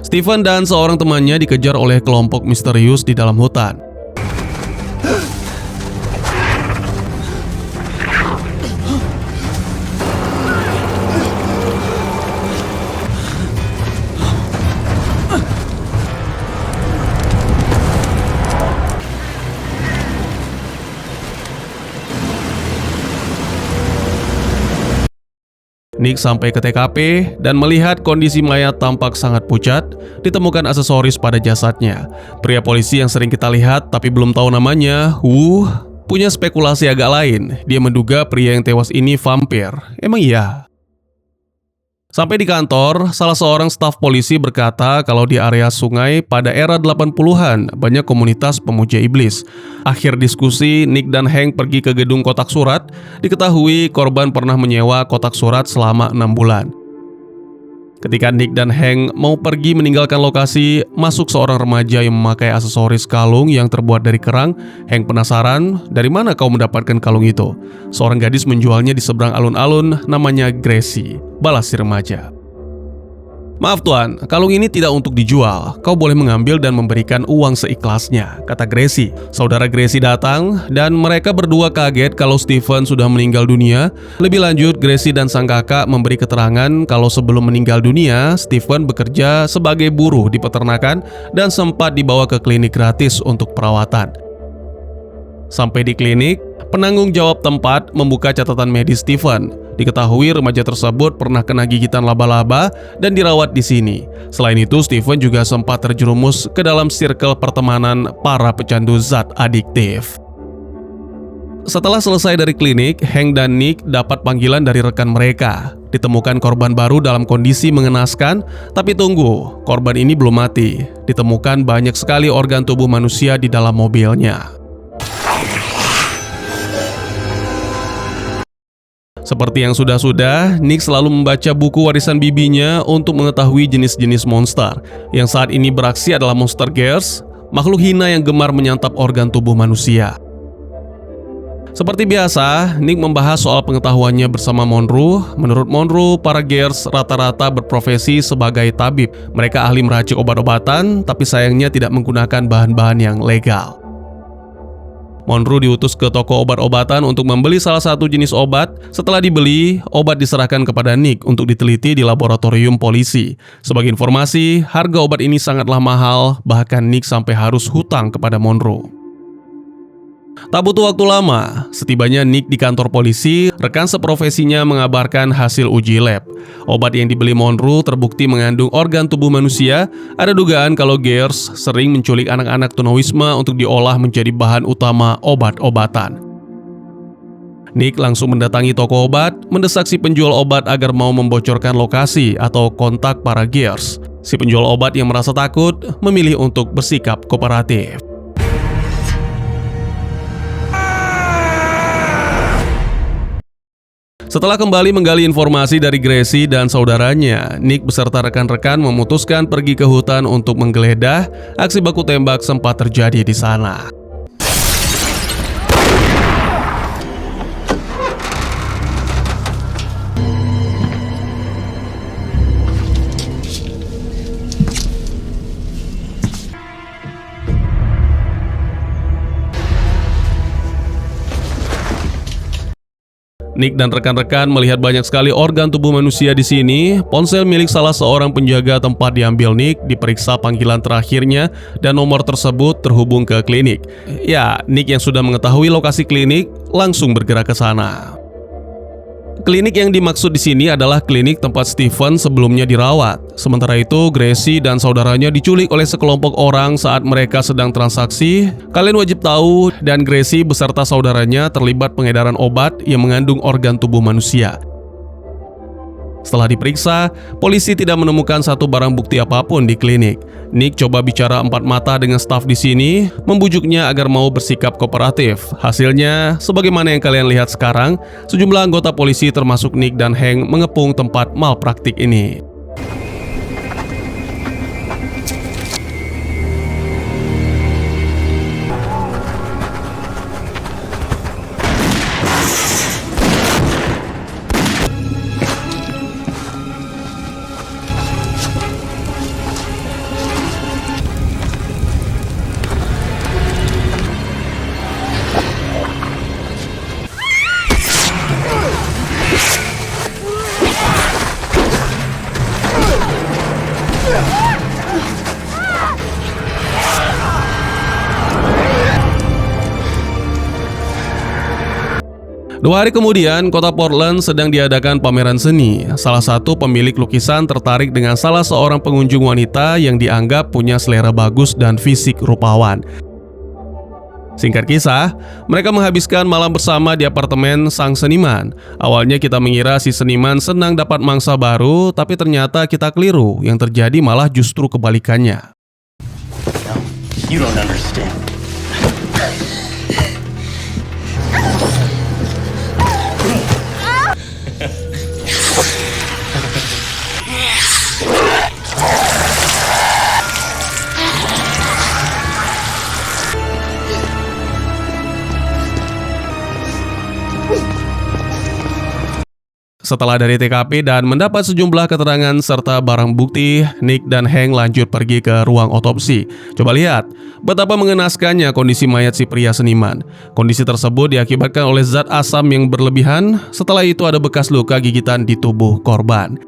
Stephen dan seorang temannya dikejar oleh kelompok misterius di dalam hutan. Nick sampai ke TKP dan melihat kondisi mayat tampak sangat pucat, ditemukan aksesoris pada jasadnya. Pria polisi yang sering kita lihat tapi belum tahu namanya, punya spekulasi agak lain. Dia menduga pria yang tewas ini vampir. Emang iya? Sampai di kantor, salah seorang staf polisi berkata kalau di area sungai pada era 80-an banyak komunitas pemuja iblis. Akhir diskusi, Nick dan Hank pergi ke gedung kotak surat. Diketahui korban pernah menyewa kotak surat selama 6 bulan. Ketika Nick dan Hank mau pergi meninggalkan lokasi, masuk seorang remaja yang memakai aksesoris kalung yang terbuat dari kerang. Hank penasaran, dari mana kau mendapatkan kalung itu? Seorang gadis menjualnya di seberang alun-alun, namanya Gracie, balas si remaja. Maaf tuan, kalung ini tidak untuk dijual. Kau boleh mengambil dan memberikan uang seikhlasnya, kata Gracie. Saudara Gracie datang dan mereka berdua kaget kalau Stephen sudah meninggal dunia. Lebih lanjut, Gracie dan sang kakak memberi keterangan kalau sebelum meninggal dunia, Stephen bekerja sebagai buruh di peternakan dan sempat dibawa ke klinik gratis untuk perawatan. Sampai di klinik, penanggung jawab tempat membuka catatan medis Stephen. Diketahui remaja tersebut pernah kena gigitan laba-laba dan dirawat di sini. Selain itu, Stephen juga sempat terjerumus ke dalam sirkel pertemanan para pecandu zat adiktif. Setelah selesai dari klinik, Hank dan Nick dapat panggilan dari rekan mereka. Ditemukan korban baru dalam kondisi mengenaskan, tapi tunggu, korban ini belum mati. Ditemukan banyak sekali organ tubuh manusia di dalam mobilnya. Seperti yang sudah-sudah, Nick selalu membaca buku warisan bibinya untuk mengetahui jenis-jenis monster. Yang saat ini beraksi adalah Monster Girls, makhluk hina yang gemar menyantap organ tubuh manusia. Seperti biasa, Nick membahas soal pengetahuannya bersama Monroe. Menurut Monroe, para Girls rata-rata berprofesi sebagai tabib. Mereka ahli meracik obat-obatan, tapi sayangnya tidak menggunakan bahan-bahan yang legal. Monroe diutus ke toko obat-obatan untuk membeli salah satu jenis obat. Setelah dibeli, obat diserahkan kepada Nick untuk diteliti di laboratorium polisi. Sebagai informasi, harga obat ini sangatlah mahal, bahkan Nick sampai harus hutang kepada Monroe. Tak butuh waktu lama, setibanya Nick di kantor polisi, rekan seprofesinya mengabarkan hasil uji lab. Obat yang dibeli Monroe terbukti mengandung organ tubuh manusia. Ada dugaan kalau Gears sering menculik anak-anak tunawisma untuk diolah menjadi bahan utama obat-obatan. Nick langsung mendatangi toko obat, mendesak si penjual obat agar mau membocorkan lokasi atau kontak para Gears. Si penjual obat yang merasa takut memilih untuk bersikap kooperatif. Setelah kembali menggali informasi dari Gracie dan saudaranya, Nick beserta rekan-rekan memutuskan pergi ke hutan untuk menggeledah. Aksi baku tembak sempat terjadi di sana. Nick dan rekan-rekan melihat banyak sekali organ tubuh manusia di sini. Ponsel milik salah seorang penjaga tempat diambil Nick, diperiksa panggilan terakhirnya, dan nomor tersebut terhubung ke klinik. Ya, Nick yang sudah mengetahui lokasi klinik langsung bergerak ke sana. Klinik yang dimaksud di sini adalah klinik tempat Stephen sebelumnya dirawat. Sementara itu, Gracie dan saudaranya diculik oleh sekelompok orang saat mereka sedang transaksi. Kalian wajib tahu, dan Gracie beserta saudaranya terlibat pengedaran obat yang mengandung organ tubuh manusia. Setelah diperiksa, polisi tidak menemukan satu barang bukti apapun di klinik. Nick coba bicara empat mata dengan staf di sini, membujuknya agar mau bersikap kooperatif. Hasilnya, sebagaimana yang kalian lihat sekarang, sejumlah anggota polisi termasuk Nick dan Hank mengepung tempat malpraktik ini. 2 hari kemudian, kota Portland sedang diadakan pameran seni. Salah satu pemilik lukisan tertarik dengan salah seorang pengunjung wanita yang dianggap punya selera bagus dan fisik rupawan. Singkat kisah, mereka menghabiskan malam bersama di apartemen sang seniman. Awalnya kita mengira si seniman senang dapat mangsa baru, tapi ternyata kita keliru. Yang terjadi malah justru kebalikannya.
You don't understand.
Setelah dari TKP dan mendapat sejumlah keterangan serta barang bukti, Nick dan Hank lanjut pergi ke ruang otopsi. Coba lihat betapa mengenaskannya kondisi mayat si pria seniman. Kondisi tersebut diakibatkan oleh zat asam yang berlebihan. Setelah itu ada bekas luka gigitan di tubuh korban.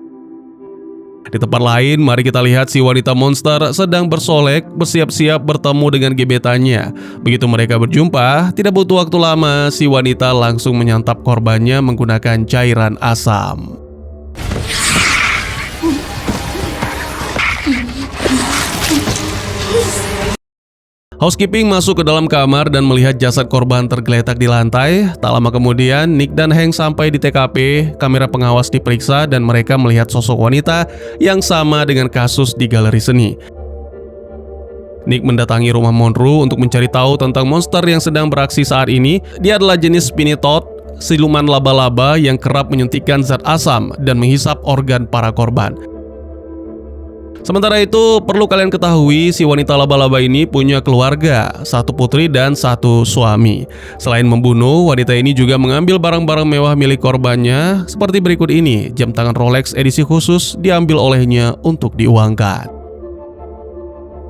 Di tempat lain, mari kita lihat si wanita monster sedang bersolek, bersiap-siap bertemu dengan gebetannya. Begitu mereka berjumpa, tidak butuh waktu lama, si wanita langsung menyantap korbannya menggunakan cairan asam. Housekeeping masuk ke dalam kamar dan melihat jasad korban tergeletak di lantai. Tak lama kemudian, Nick dan Hank sampai di TKP. Kamera pengawas diperiksa dan mereka melihat sosok wanita yang sama dengan kasus di galeri seni. Nick mendatangi rumah Monroe untuk mencari tahu tentang monster yang sedang beraksi saat ini. Dia adalah jenis Spiny Toad, siluman laba-laba yang kerap menyuntikkan zat asam dan menghisap organ para korban. Sementara itu, perlu kalian ketahui si wanita laba-laba ini punya keluarga, 1 putri dan 1 suami. Selain membunuh, wanita ini juga mengambil barang-barang mewah milik korbannya. Seperti berikut ini, jam tangan Rolex edisi khusus diambil olehnya untuk diuangkan.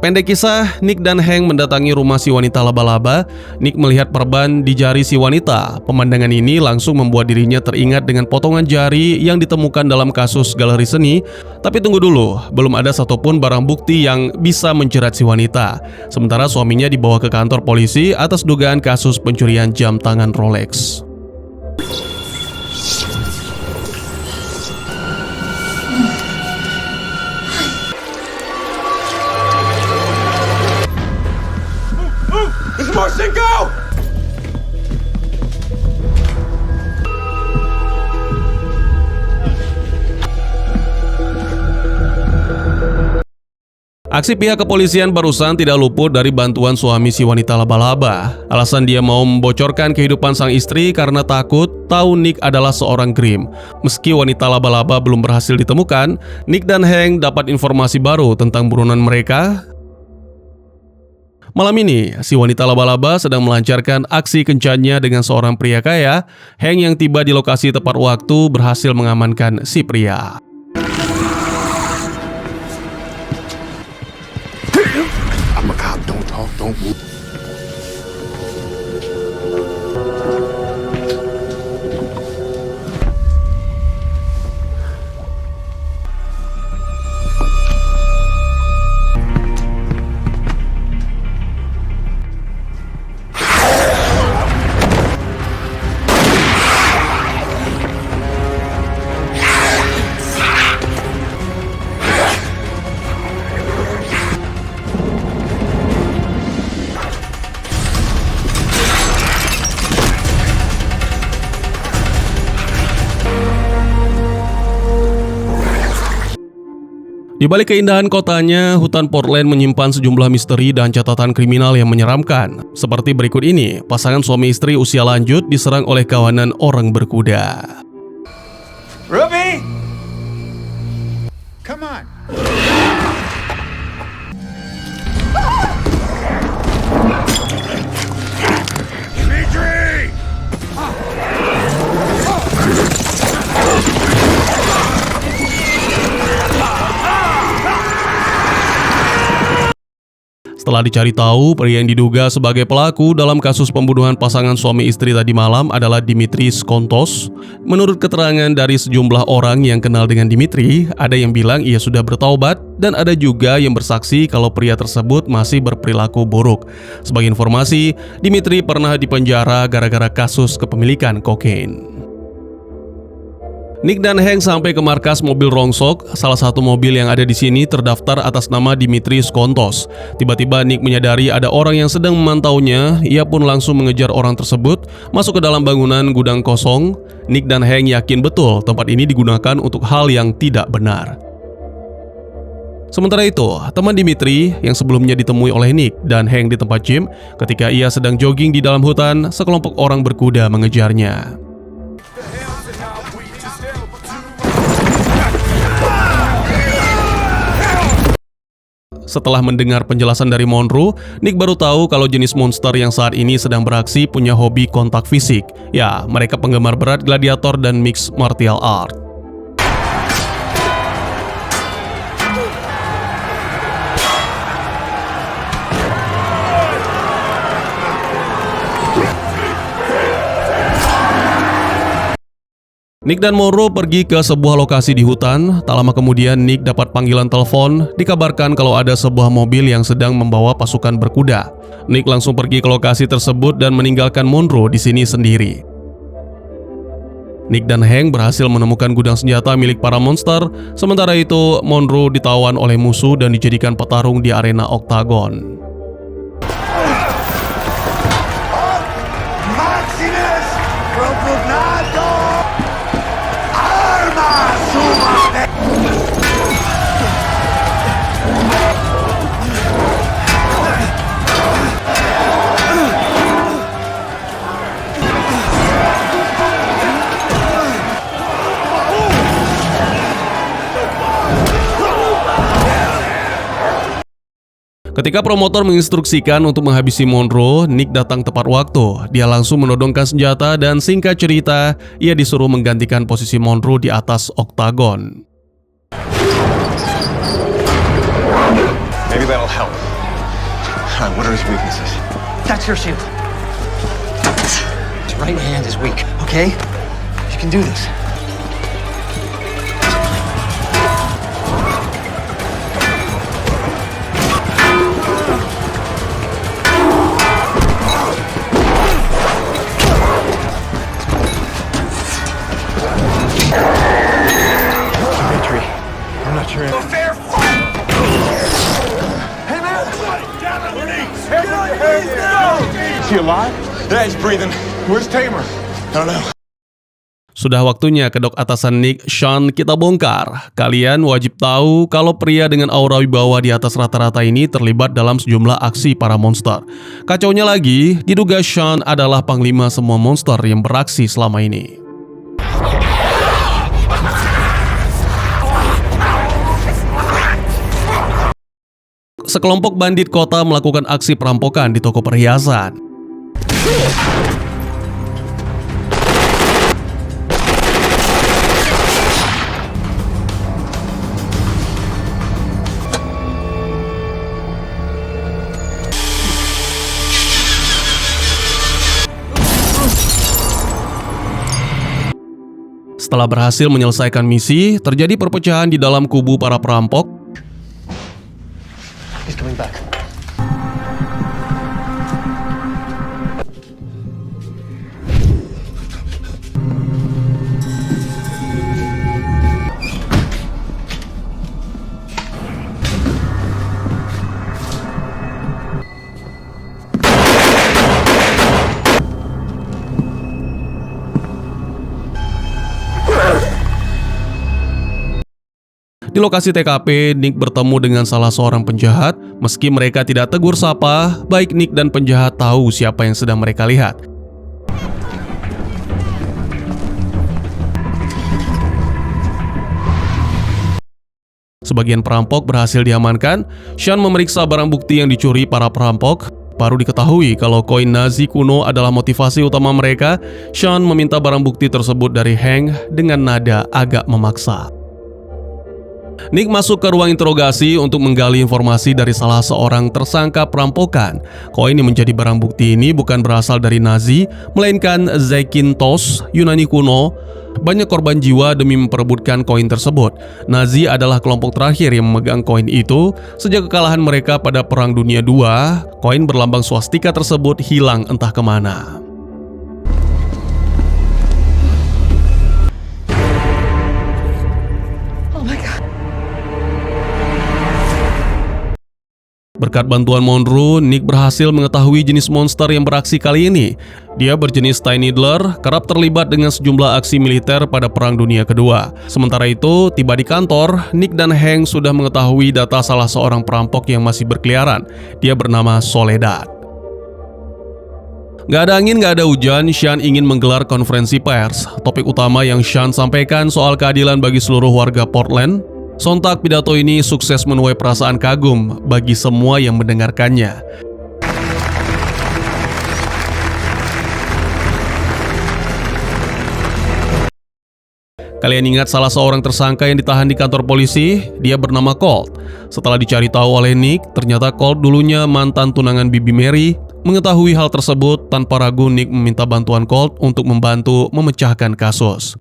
Pendek kisah, Nick dan Hank mendatangi rumah si wanita laba-laba. Nick melihat perban di jari si wanita. Pemandangan ini langsung membuat dirinya teringat dengan potongan jari yang ditemukan dalam kasus galeri seni. Tapi tunggu dulu, belum ada satupun barang bukti yang bisa menjerat si wanita. Sementara suaminya dibawa ke kantor polisi atas dugaan kasus pencurian jam tangan Rolex.
Marcin, go!
Aksi pihak kepolisian barusan tidak luput dari bantuan suami si wanita laba-laba. Alasan dia mau membocorkan kehidupan sang istri karena takut tahu Nick adalah seorang grim. Meski wanita laba-laba belum berhasil ditemukan, Nick dan Hank dapat informasi baru tentang buronan mereka. Malam ini, si wanita laba-laba sedang melancarkan aksi kencannya dengan seorang pria kaya. Hank yang tiba di lokasi tepat waktu berhasil mengamankan si pria.
I'm a cop. Don't talk. Don't move.
Di balik keindahan kotanya, hutan Portland menyimpan sejumlah misteri dan catatan kriminal yang menyeramkan. Seperti berikut ini, pasangan suami istri usia lanjut diserang oleh kawanan orang berkuda.
Ruby!
Come on.
Dimitri!
Setelah dicari tahu, pria yang diduga sebagai pelaku dalam kasus pembunuhan pasangan suami istri tadi malam adalah Dimitris Kontos. Menurut keterangan dari sejumlah orang yang kenal dengan Dimitri, ada yang bilang ia sudah bertaubat dan ada juga yang bersaksi kalau pria tersebut masih berperilaku buruk. Sebagai informasi, Dimitri pernah dipenjara gara-gara kasus kepemilikan kokain. Nick dan Hank sampai ke markas mobil rongsok. Salah satu mobil yang ada di sini terdaftar atas nama Dimitris Kontos. Tiba-tiba Nick menyadari ada orang yang sedang memantaunya. Ia pun langsung mengejar orang tersebut, masuk ke dalam bangunan gudang kosong. Nick dan Hank yakin betul tempat ini digunakan untuk hal yang tidak benar. Sementara itu, teman Dimitri yang sebelumnya ditemui oleh Nick dan Hank di tempat gym, ketika ia sedang jogging di dalam hutan, sekelompok orang berkuda mengejarnya. Setelah mendengar penjelasan dari Monroe, Nick baru tahu kalau jenis monster yang saat ini sedang beraksi punya hobi kontak fisik. Ya, mereka penggemar berat gladiator dan mixed martial art. Nick dan Monroe pergi ke sebuah lokasi di hutan. Tak lama kemudian Nick dapat panggilan telepon, dikabarkan kalau ada sebuah mobil yang sedang membawa pasukan berkuda. Nick langsung pergi ke lokasi tersebut dan meninggalkan Monroe di sini sendiri. Nick dan Hank berhasil menemukan gudang senjata milik para monster. Sementara itu, Monroe ditawan oleh musuh dan dijadikan petarung di arena oktagon.
Maximus Propugnado Arma Sumate.
Ketika promotor menginstruksikan untuk menghabisi Monroe, Nick datang tepat waktu. Dia langsung menodongkan senjata dan singkat cerita, ia disuruh menggantikan posisi Monroe di atas oktagon.
Maybe that'll help. What are his weaknesses?
That's your shield. His right hand is weak, okay? You can do this.
Dimitri, I'm not sure. Is he alive? Yeah, he's breathing. Where's Tamer? I don't know.
Sudah waktunya kedok atasan Nick, Sean, kita bongkar. Kalian wajib tahu kalau pria dengan aura wibawa di atas rata-rata ini terlibat dalam sejumlah aksi para monster. Kacaunya lagi, diduga Sean adalah panglima semua monster yang beraksi selama ini. Sekelompok bandit kota melakukan aksi perampokan di toko perhiasan. Setelah berhasil menyelesaikan misi, terjadi perpecahan di dalam kubu para perampok.
He's coming back.
Di lokasi TKP, Nick bertemu dengan salah seorang penjahat. Meski mereka tidak tegur sapa, baik Nick dan penjahat tahu siapa yang sedang mereka lihat. Sebagian perampok berhasil diamankan. Sean memeriksa barang bukti yang dicuri para perampok. Baru diketahui kalau koin Nazi kuno adalah motivasi utama mereka. Sean meminta barang bukti tersebut dari Hank dengan nada agak memaksa. Nick masuk ke ruang interogasi untuk menggali informasi dari salah seorang tersangka perampokan. Koin yang menjadi barang bukti ini bukan berasal dari Nazi, melainkan Zakynthos, Yunani kuno. Banyak korban jiwa demi memperebutkan koin tersebut. Nazi adalah kelompok terakhir yang memegang koin itu. Sejak kekalahan mereka pada Perang Dunia II, koin berlambang swastika tersebut hilang entah kemana. Berkat bantuan Monroe, Nick berhasil mengetahui jenis monster yang beraksi kali ini. Dia berjenis Tiny Needler, kerap terlibat dengan sejumlah aksi militer pada Perang Dunia Kedua. Sementara itu, tiba di kantor, Nick dan Hank sudah mengetahui data salah seorang perampok yang masih berkeliaran. Dia bernama Soledad. Gak ada angin, gak ada hujan, Sean ingin menggelar konferensi pers. Topik utama yang Sean sampaikan soal keadilan bagi seluruh warga Portland. Sontak pidato ini sukses menuai perasaan kagum bagi semua yang mendengarkannya. Kalian ingat salah seorang tersangka yang ditahan di kantor polisi? Dia bernama Colt. Setelah dicari tahu oleh Nick, ternyata Colt dulunya mantan tunangan Bibi Mary. Mengetahui hal tersebut, tanpa ragu Nick meminta bantuan Colt untuk membantu memecahkan kasus.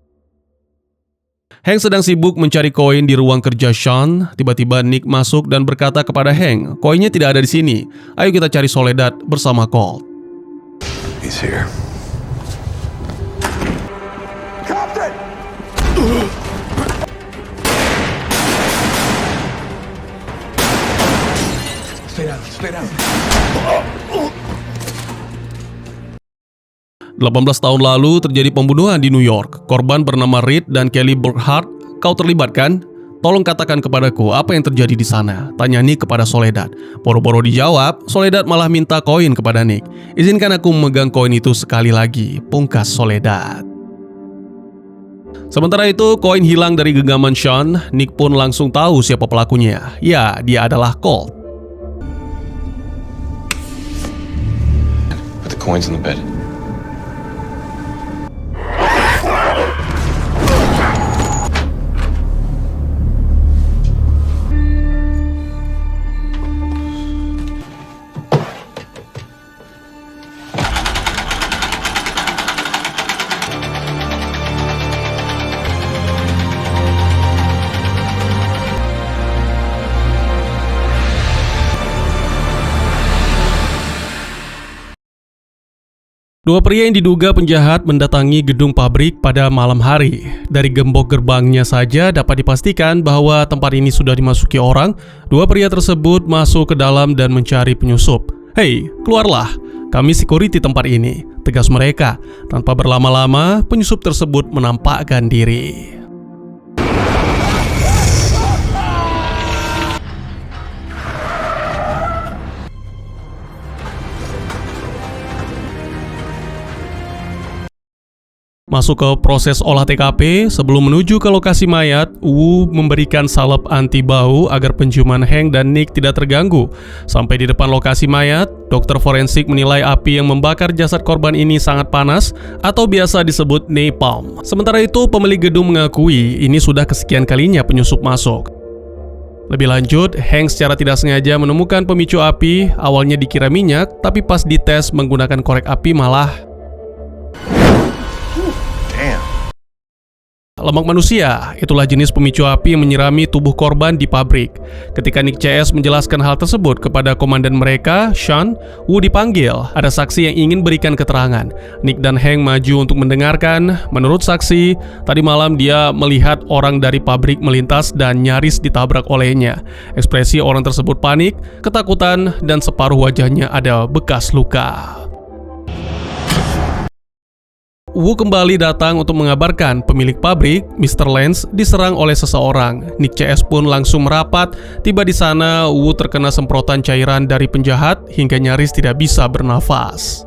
Hank sedang sibuk mencari koin di ruang kerja Sean. Tiba-tiba Nick masuk dan berkata kepada Hank, koinnya tidak ada di sini. Ayo kita cari Soledad bersama Colt.
He's here.
Captain!
Stay down.
18 tahun lalu terjadi pembunuhan di New York. Korban bernama Reed dan Kelly Burkhart. Kau terlibat kan? Tolong katakan kepadaku apa yang terjadi di sana. Tanya Nick kepada Soledad. Boro-boro dijawab, Soledad malah minta koin kepada Nick. Izinkan aku memegang koin itu sekali lagi, pungkas Soledad. Sementara itu, koin hilang dari genggaman Sean. Nick pun langsung tahu siapa pelakunya. Ya, dia adalah Colt.
Put the coins in the bed.
Dua pria yang diduga penjahat mendatangi gedung pabrik pada malam hari. Dari gembok gerbangnya saja dapat dipastikan bahwa tempat ini sudah dimasuki orang. Dua pria tersebut masuk ke dalam dan mencari penyusup. "Hei, keluarlah. Kami security tempat ini," tegas mereka. Tanpa berlama-lama, penyusup tersebut menampakkan diri. Masuk ke proses olah TKP, sebelum menuju ke lokasi mayat, Wu memberikan salep anti bau agar penciuman Hank dan Nick tidak terganggu. Sampai di depan lokasi mayat, dokter forensik menilai api yang membakar jasad korban ini sangat panas atau biasa disebut napalm. Sementara itu, pemilik gedung mengakui ini sudah kesekian kalinya penyusup masuk. Lebih lanjut, Hank secara tidak sengaja menemukan pemicu api, awalnya dikira minyak, tapi pas dites menggunakan korek api malah lemak manusia. Itulah jenis pemicu api yang menyirami tubuh korban di pabrik. Ketika Nick CS menjelaskan hal tersebut kepada komandan mereka, Sean, Wu dipanggil. Ada saksi yang ingin berikan keterangan. Nick dan Hank maju untuk mendengarkan. Menurut saksi, tadi malam dia melihat orang dari pabrik melintas dan nyaris ditabrak olehnya. Ekspresi orang tersebut panik, ketakutan, dan separuh wajahnya ada bekas luka. Wu kembali datang untuk mengabarkan pemilik pabrik, Mr. Lance, diserang oleh seseorang. Nick CS pun langsung merapat. Tiba di sana, Wu terkena semprotan cairan dari penjahat hingga nyaris tidak bisa bernafas.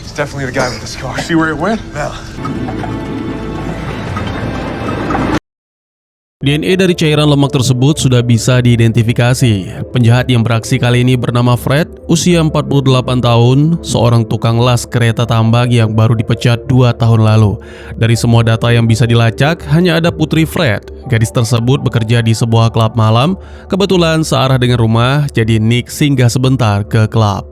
It's definitely the guy with the scar. See where it went? No.
Di DNA dari cairan lemak tersebut sudah bisa diidentifikasi. Penjahat yang beraksi kali ini bernama Fred, usia 48 tahun, seorang tukang las kereta tambang yang baru dipecat 2 tahun lalu. Dari semua data yang bisa dilacak, hanya ada putri Fred. Gadis tersebut bekerja di sebuah klub malam. Kebetulan searah dengan rumah, jadi Nick singgah sebentar ke klub.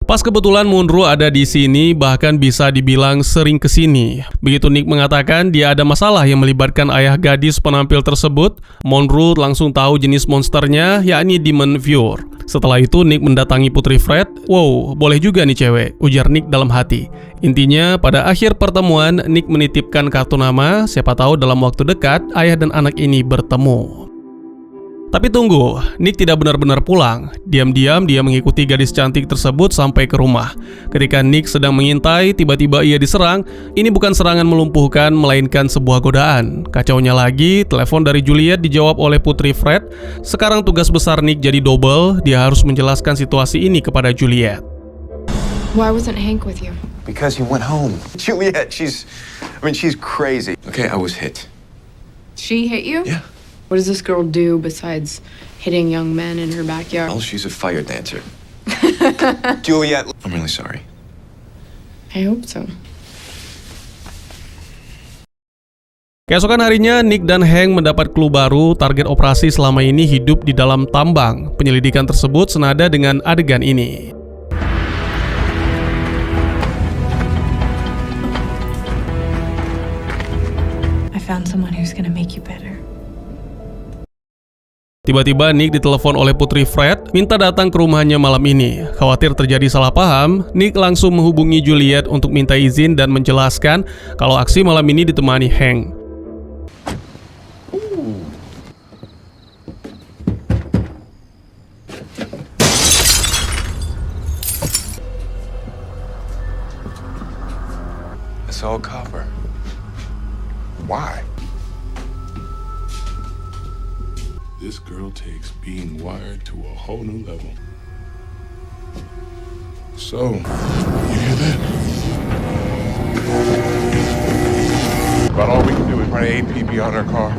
Pas kebetulan Monroe ada di sini, bahkan bisa dibilang sering kesini. Begitu Nick mengatakan dia ada masalah yang melibatkan ayah gadis penampil tersebut, Monroe langsung tahu jenis monsternya, yakni Demon Viewer. Setelah itu Nick mendatangi putri Fred. Wow, boleh juga nih cewek, ujar Nick dalam hati. Intinya, pada akhir pertemuan, Nick menitipkan kartu nama, siapa tahu dalam waktu dekat, ayah dan anak ini bertemu. Tapi tunggu, Nick tidak benar-benar pulang. Diam-diam dia mengikuti gadis cantik tersebut sampai ke rumah. Ketika Nick sedang mengintai, tiba-tiba ia diserang. Ini bukan serangan melumpuhkan, melainkan sebuah godaan. Kacaunya lagi, telepon dari Juliet dijawab oleh putri Fred. Sekarang tugas besar Nick jadi double, dia harus menjelaskan situasi ini kepada Juliet.
Why wasn't Hank with you?
Because he went home. Juliet, she's crazy. Okay, I was hit.
She hit you?
Yeah.
What does this girl do besides hitting young men in her backyard?
Oh, she's a fire dancer. Juliet, I'm really sorry.
I hope so.
Keesokan harinya, Nick dan Hank mendapat clue baru. Target operasi selama ini hidup di dalam tambang. Penyelidikan tersebut senada dengan adegan ini.
I found someone who's gonna make you better.
Tiba-tiba Nick ditelepon oleh putri Fred, minta datang ke rumahnya malam ini. Khawatir terjadi salah paham, Nick langsung menghubungi Juliet untuk minta izin dan menjelaskan kalau aksi malam ini ditemani Hank.
It's all copper.
Why?
This girl takes being wired to a whole new level. So, you hear that?
About all we can do is run an APB on her car.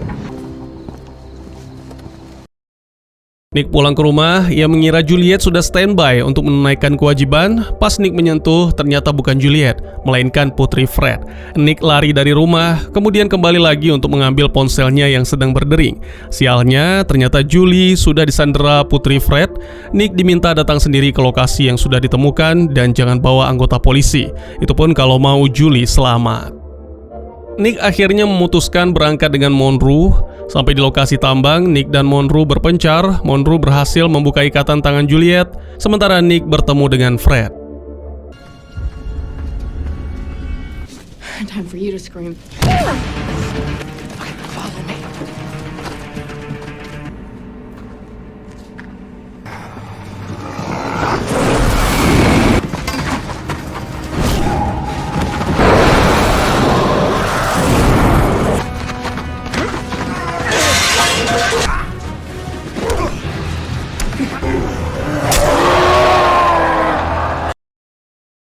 Nick pulang ke rumah, ia mengira Juliet sudah standby untuk menunaikan kewajiban. Pas Nick menyentuh, ternyata bukan Juliet, melainkan putri Fred. Nick lari dari rumah, kemudian kembali lagi untuk mengambil ponselnya yang sedang berdering. Sialnya, ternyata Julie sudah disandera putri Fred. Nick diminta datang sendiri ke lokasi yang sudah ditemukan dan jangan bawa anggota polisi. Itu pun kalau mau Julie selamat. Nick akhirnya memutuskan berangkat dengan Monroe. Sampai di lokasi tambang, Nick dan Monroe berpencar. Monroe berhasil membuka ikatan tangan Juliet, sementara Nick bertemu dengan Fred.
Time for you to scream. Follow me.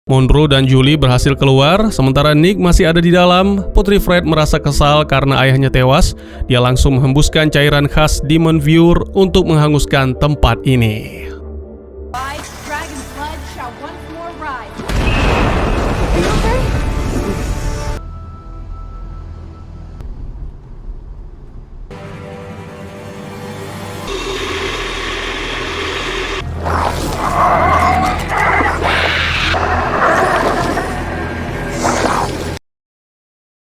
Monroe dan Julie berhasil keluar, sementara Nick masih ada di dalam. Putri Fred merasa kesal karena ayahnya tewas. Dia langsung menghembuskan cairan khas Demon Viewer untuk menghanguskan tempat ini.
Dragon's blood shall once more rise.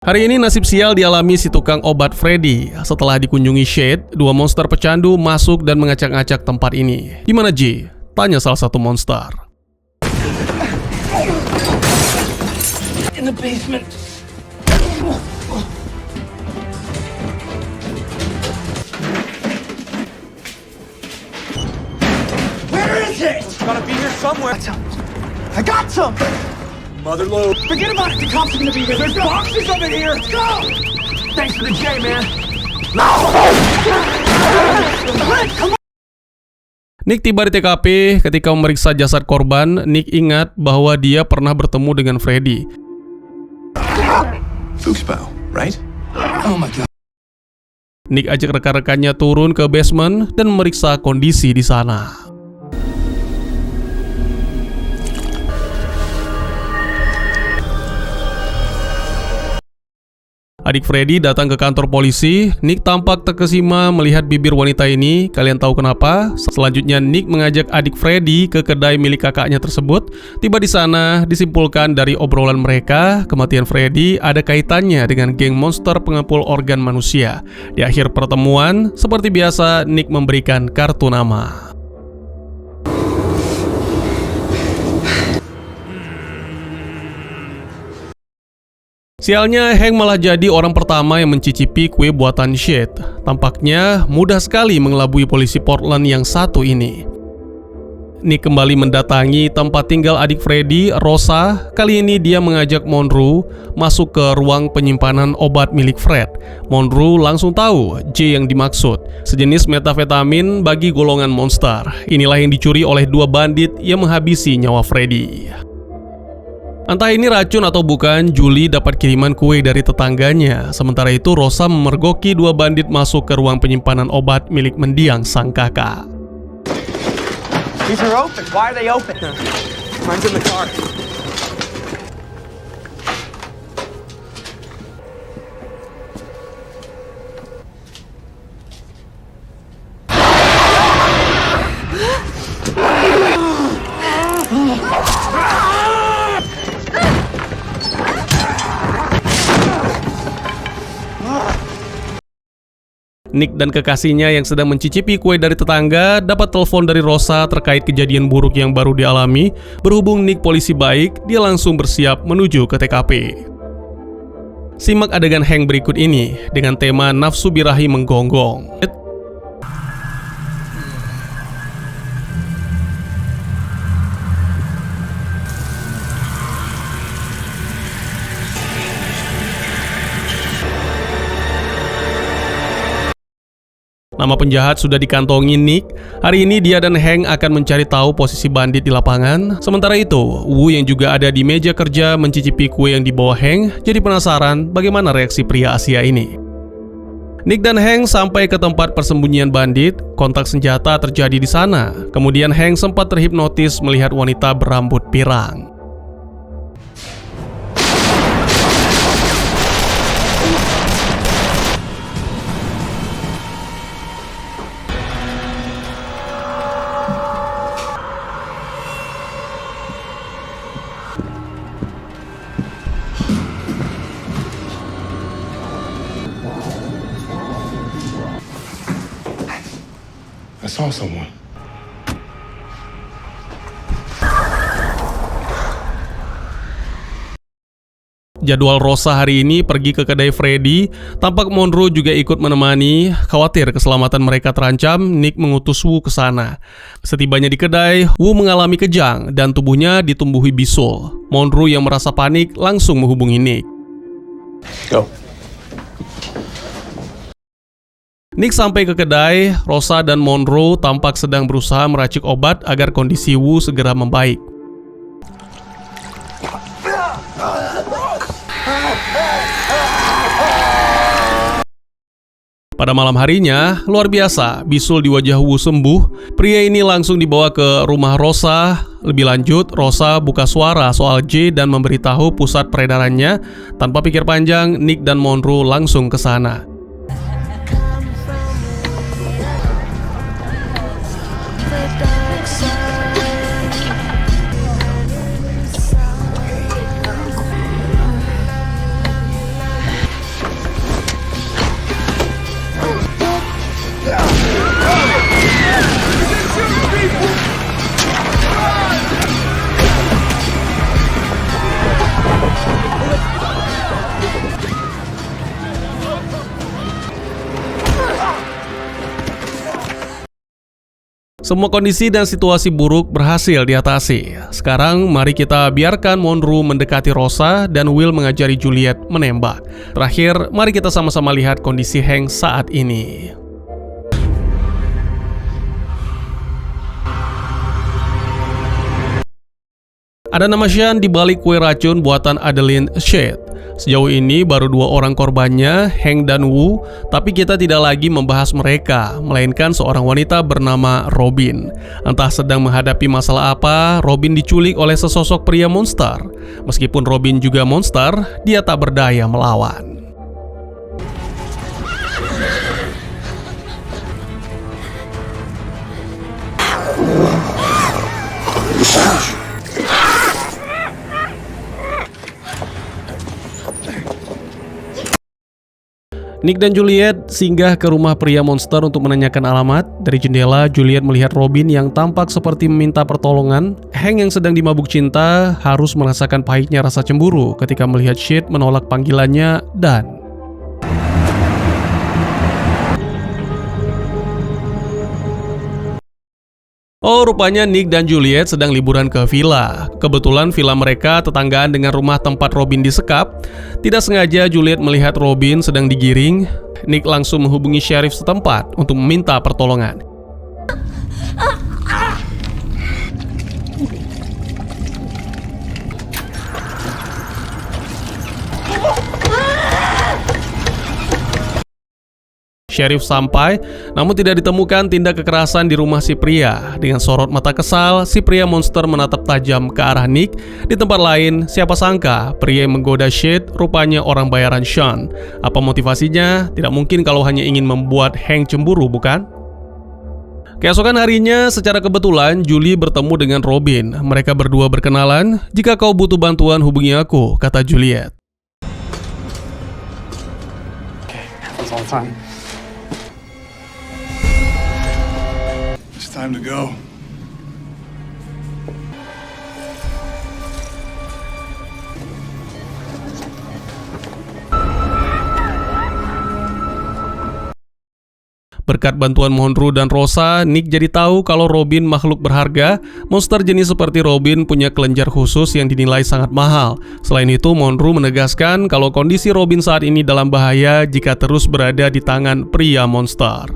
Hari ini nasib sial dialami si tukang obat Freddy. Setelah dikunjungi Shade, dua monster pecandu masuk dan mengacak-ngacak tempat ini. Gimana Ji? Tanya salah satu monster.
In the basement. Where is it?
It's gotta be here somewhere.
I got some!
Mother load.
Forget about it! The cops are gonna be with us!
There's boxes of it here.
Let's go!
Thanks for the J, man.
Come on!
Nick tiba di TKP. Ketika memeriksa jasad korban, Nick ingat bahwa dia pernah bertemu dengan Freddy.
Fuchsbau, right?
Oh my god.
Nick ajak rekan-rekannya turun ke basement dan memeriksa kondisi di sana. Adik Freddy datang ke kantor polisi. Nick tampak terkesima melihat bibir wanita ini. Kalian tahu kenapa? Selanjutnya Nick mengajak adik Freddy ke kedai milik kakaknya tersebut. Tiba di sana, disimpulkan dari obrolan mereka, kematian Freddy ada kaitannya dengan geng monster pengepul organ manusia. Di akhir pertemuan, seperti biasa, Nick memberikan kartu nama. Sialnya, Hank malah jadi orang pertama yang mencicipi kue buatan Shade. Tampaknya mudah sekali mengelabui polisi Portland yang satu ini. Nick kembali mendatangi tempat tinggal adik Freddy, Rosa. Kali ini dia mengajak Monroe masuk ke ruang penyimpanan obat milik Fred. Monroe langsung tahu J yang dimaksud, sejenis metafetamin bagi golongan monster. Inilah yang dicuri oleh dua bandit yang menghabisi nyawa Freddy. Entah ini racun atau bukan, Julie dapat kiriman kue dari tetangganya. Sementara itu, Rosa memergoki dua bandit masuk ke ruang penyimpanan obat milik mendiang sang kakak.
These are open. Why are they open? Mine's in the car.
Nick dan kekasihnya yang sedang mencicipi kue dari tetangga dapat telepon dari Rosa terkait kejadian buruk yang baru dialami. Berhubung Nick polisi baik, dia langsung bersiap menuju ke TKP. Simak adegan Hank berikut ini dengan tema nafsu birahi menggonggong. Nama penjahat sudah dikantongi Nick. Hari ini dia dan Hank akan mencari tahu posisi bandit di lapangan. Sementara itu, Wu yang juga ada di meja kerja mencicipi kue yang dibawa Hank jadi penasaran bagaimana reaksi pria Asia ini. Nick dan Hank sampai ke tempat persembunyian bandit. Kontak senjata terjadi di sana. Kemudian Hank sempat terhipnotis melihat wanita berambut pirang.
I saw someone.
Jadwal Rosa hari ini pergi ke kedai Freddy. Tampak Monroe juga ikut menemani. Khawatir keselamatan mereka terancam, Nick mengutus Wu ke sana. Setibanya di kedai, Wu mengalami kejang dan tubuhnya ditumbuhi bisul. Monroe yang merasa panik langsung menghubungi Nick.
Go.
Nick sampai ke kedai. Rosa dan Monroe tampak sedang berusaha meracik obat agar kondisi Wu segera membaik. Pada malam harinya, luar biasa, bisul di wajah Wu sembuh. Pria ini langsung dibawa ke rumah Rosa. Lebih lanjut, Rosa buka suara soal J dan memberitahu pusat peredarannya. Tanpa pikir panjang, Nick dan Monroe langsung ke sana. Semua kondisi dan situasi buruk berhasil diatasi. Sekarang mari kita biarkan Monroe mendekati Rosa dan Will mengajari Juliet menembak. Terakhir, mari kita sama-sama lihat kondisi Hank saat ini. Ada nama Sean di balik kue racun buatan Adeline Shade. Sejauh ini baru 2 orang korbannya, Hank dan Wu, tapi kita tidak lagi membahas mereka, melainkan seorang wanita bernama Robin. Entah sedang menghadapi masalah apa, Robin diculik oleh sesosok pria monster. Meskipun Robin juga monster, dia tak berdaya melawan. Nick dan Juliet singgah ke rumah pria monster untuk menanyakan alamat. Dari jendela, Juliet melihat Robin yang tampak seperti meminta pertolongan. Hank yang sedang dimabuk cinta harus merasakan pahitnya rasa cemburu ketika melihat Shade menolak panggilannya dan... Oh, rupanya Nick dan Juliet sedang liburan ke villa. Kebetulan villa mereka tetanggaan dengan rumah tempat Robin disekap. Tidak sengaja Juliet melihat Robin sedang digiring. Nick langsung menghubungi sheriff setempat untuk meminta pertolongan. Sheriff sampai, namun tidak ditemukan tindak kekerasan di rumah si pria. Dengan sorot mata kesal, si pria monster menatap tajam ke arah Nick. Di tempat lain, siapa sangka pria yang menggoda Shade rupanya orang bayaran Sean. Apa motivasinya? Tidak mungkin kalau hanya ingin membuat Hank cemburu, bukan? Keesokan harinya, secara kebetulan Julie bertemu dengan Robin. Mereka berdua berkenalan. "Jika kau butuh bantuan, hubungi aku," kata Juliet.
It's all fine.
It's time to go.
Berkat bantuan Monroe dan Rosa, Nick jadi tahu kalau Robin makhluk berharga. Monster jenis seperti Robin punya kelenjar khusus yang dinilai sangat mahal. Selain itu, Monroe menegaskan kalau kondisi Robin saat ini dalam bahaya jika terus berada di tangan pria monster.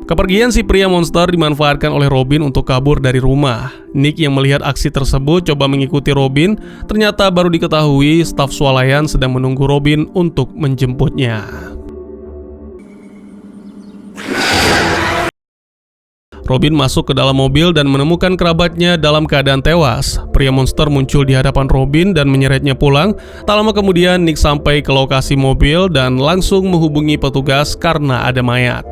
Kepergian si pria monster dimanfaatkan oleh Robin untuk kabur dari rumah. Nick yang melihat aksi tersebut coba mengikuti Robin. Ternyata baru diketahui staf swalayan sedang menunggu Robin untuk menjemputnya. Robin masuk ke dalam mobil dan menemukan kerabatnya dalam keadaan tewas. Pria monster muncul di hadapan Robin dan menyeretnya pulang. Tak lama kemudian, Nick sampai ke lokasi mobil dan langsung menghubungi petugas karena ada mayat.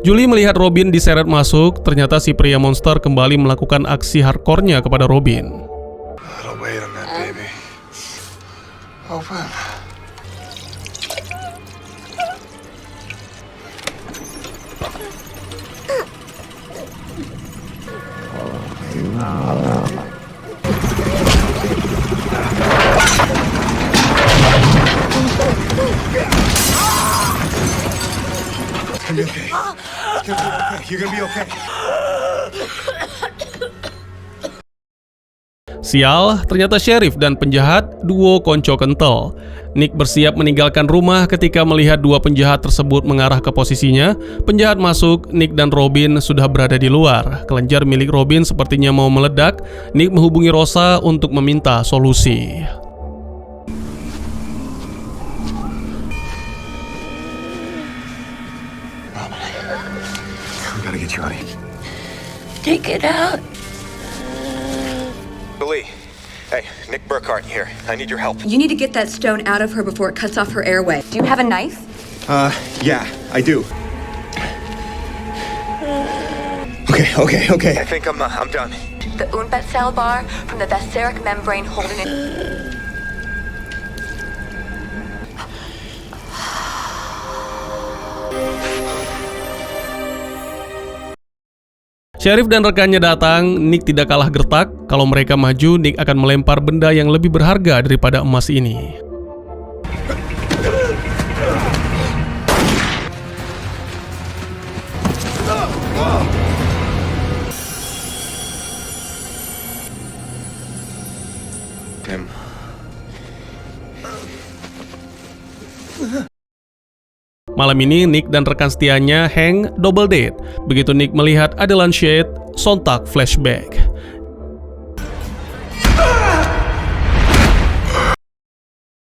Julie melihat Robin diseret masuk. Ternyata si pria monster kembali melakukan aksi hardcore-nya kepada Robin.
Wait a minute, baby. Open.
It's gonna be okay. It's gonna be okay. You're gonna be okay.
Sial, ternyata sheriff dan penjahat duo konco kental. Nick bersiap meninggalkan rumah ketika melihat 2 penjahat tersebut mengarah ke posisinya. Penjahat masuk, Nick dan Robin sudah berada di luar. Kelenjar milik Robin sepertinya mau meledak. Nick menghubungi Rosa untuk meminta solusi.
We gotta get you out of here.
Take it out.
Lee. Hey, Nick Burkhart here. I need your help.
You need to get that stone out of her before it cuts off her airway. Do you have a knife?
Yeah, I do. Okay. I think I'm done.
The Unbat cell bar from the Bacteric membrane holding it.
Sheriff dan rekannya datang. Nick tidak kalah gertak. Kalau mereka maju, Nick akan melempar benda yang lebih berharga daripada emas ini.
Tim.
Malam ini, Nick dan rekan setianya, Hank, double date. Begitu Nick melihat Adeline Shade, sontak flashback.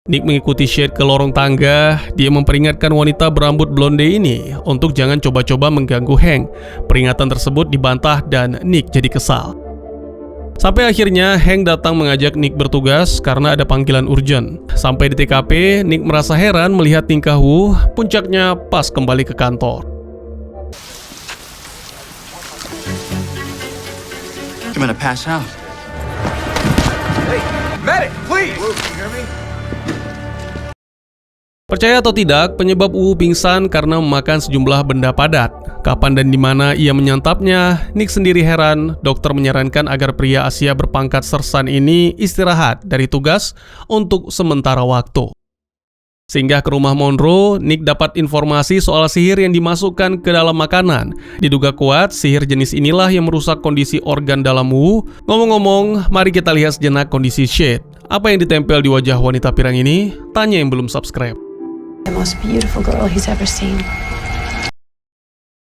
Nick mengikuti Shade ke lorong tangga. Dia memperingatkan wanita berambut blonde ini untuk jangan coba-coba mengganggu Hank. Peringatan tersebut dibantah dan Nick jadi kesal. Sampai akhirnya Hank datang mengajak Nick bertugas karena ada panggilan urgent. Sampai di TKP, Nick merasa heran melihat tingkah Wu, puncaknya pas kembali ke kantor.
I'm gonna pass out. Hey, medic, please!
Percaya atau tidak, penyebab Wu pingsan karena memakan sejumlah benda padat. Kapan dan di mana ia menyantapnya, Nick sendiri heran. Dokter menyarankan agar pria Asia berpangkat sersan ini istirahat dari tugas untuk sementara waktu. Singgah ke rumah Monroe, Nick dapat informasi soal sihir yang dimasukkan ke dalam makanan. Diduga kuat, sihir jenis inilah yang merusak kondisi organ dalam Wu. Ngomong-ngomong, mari kita lihat sejenak kondisi Shade. Apa yang ditempel di wajah wanita pirang ini? Tanya yang belum subscribe.
The most beautiful girl he's ever seen.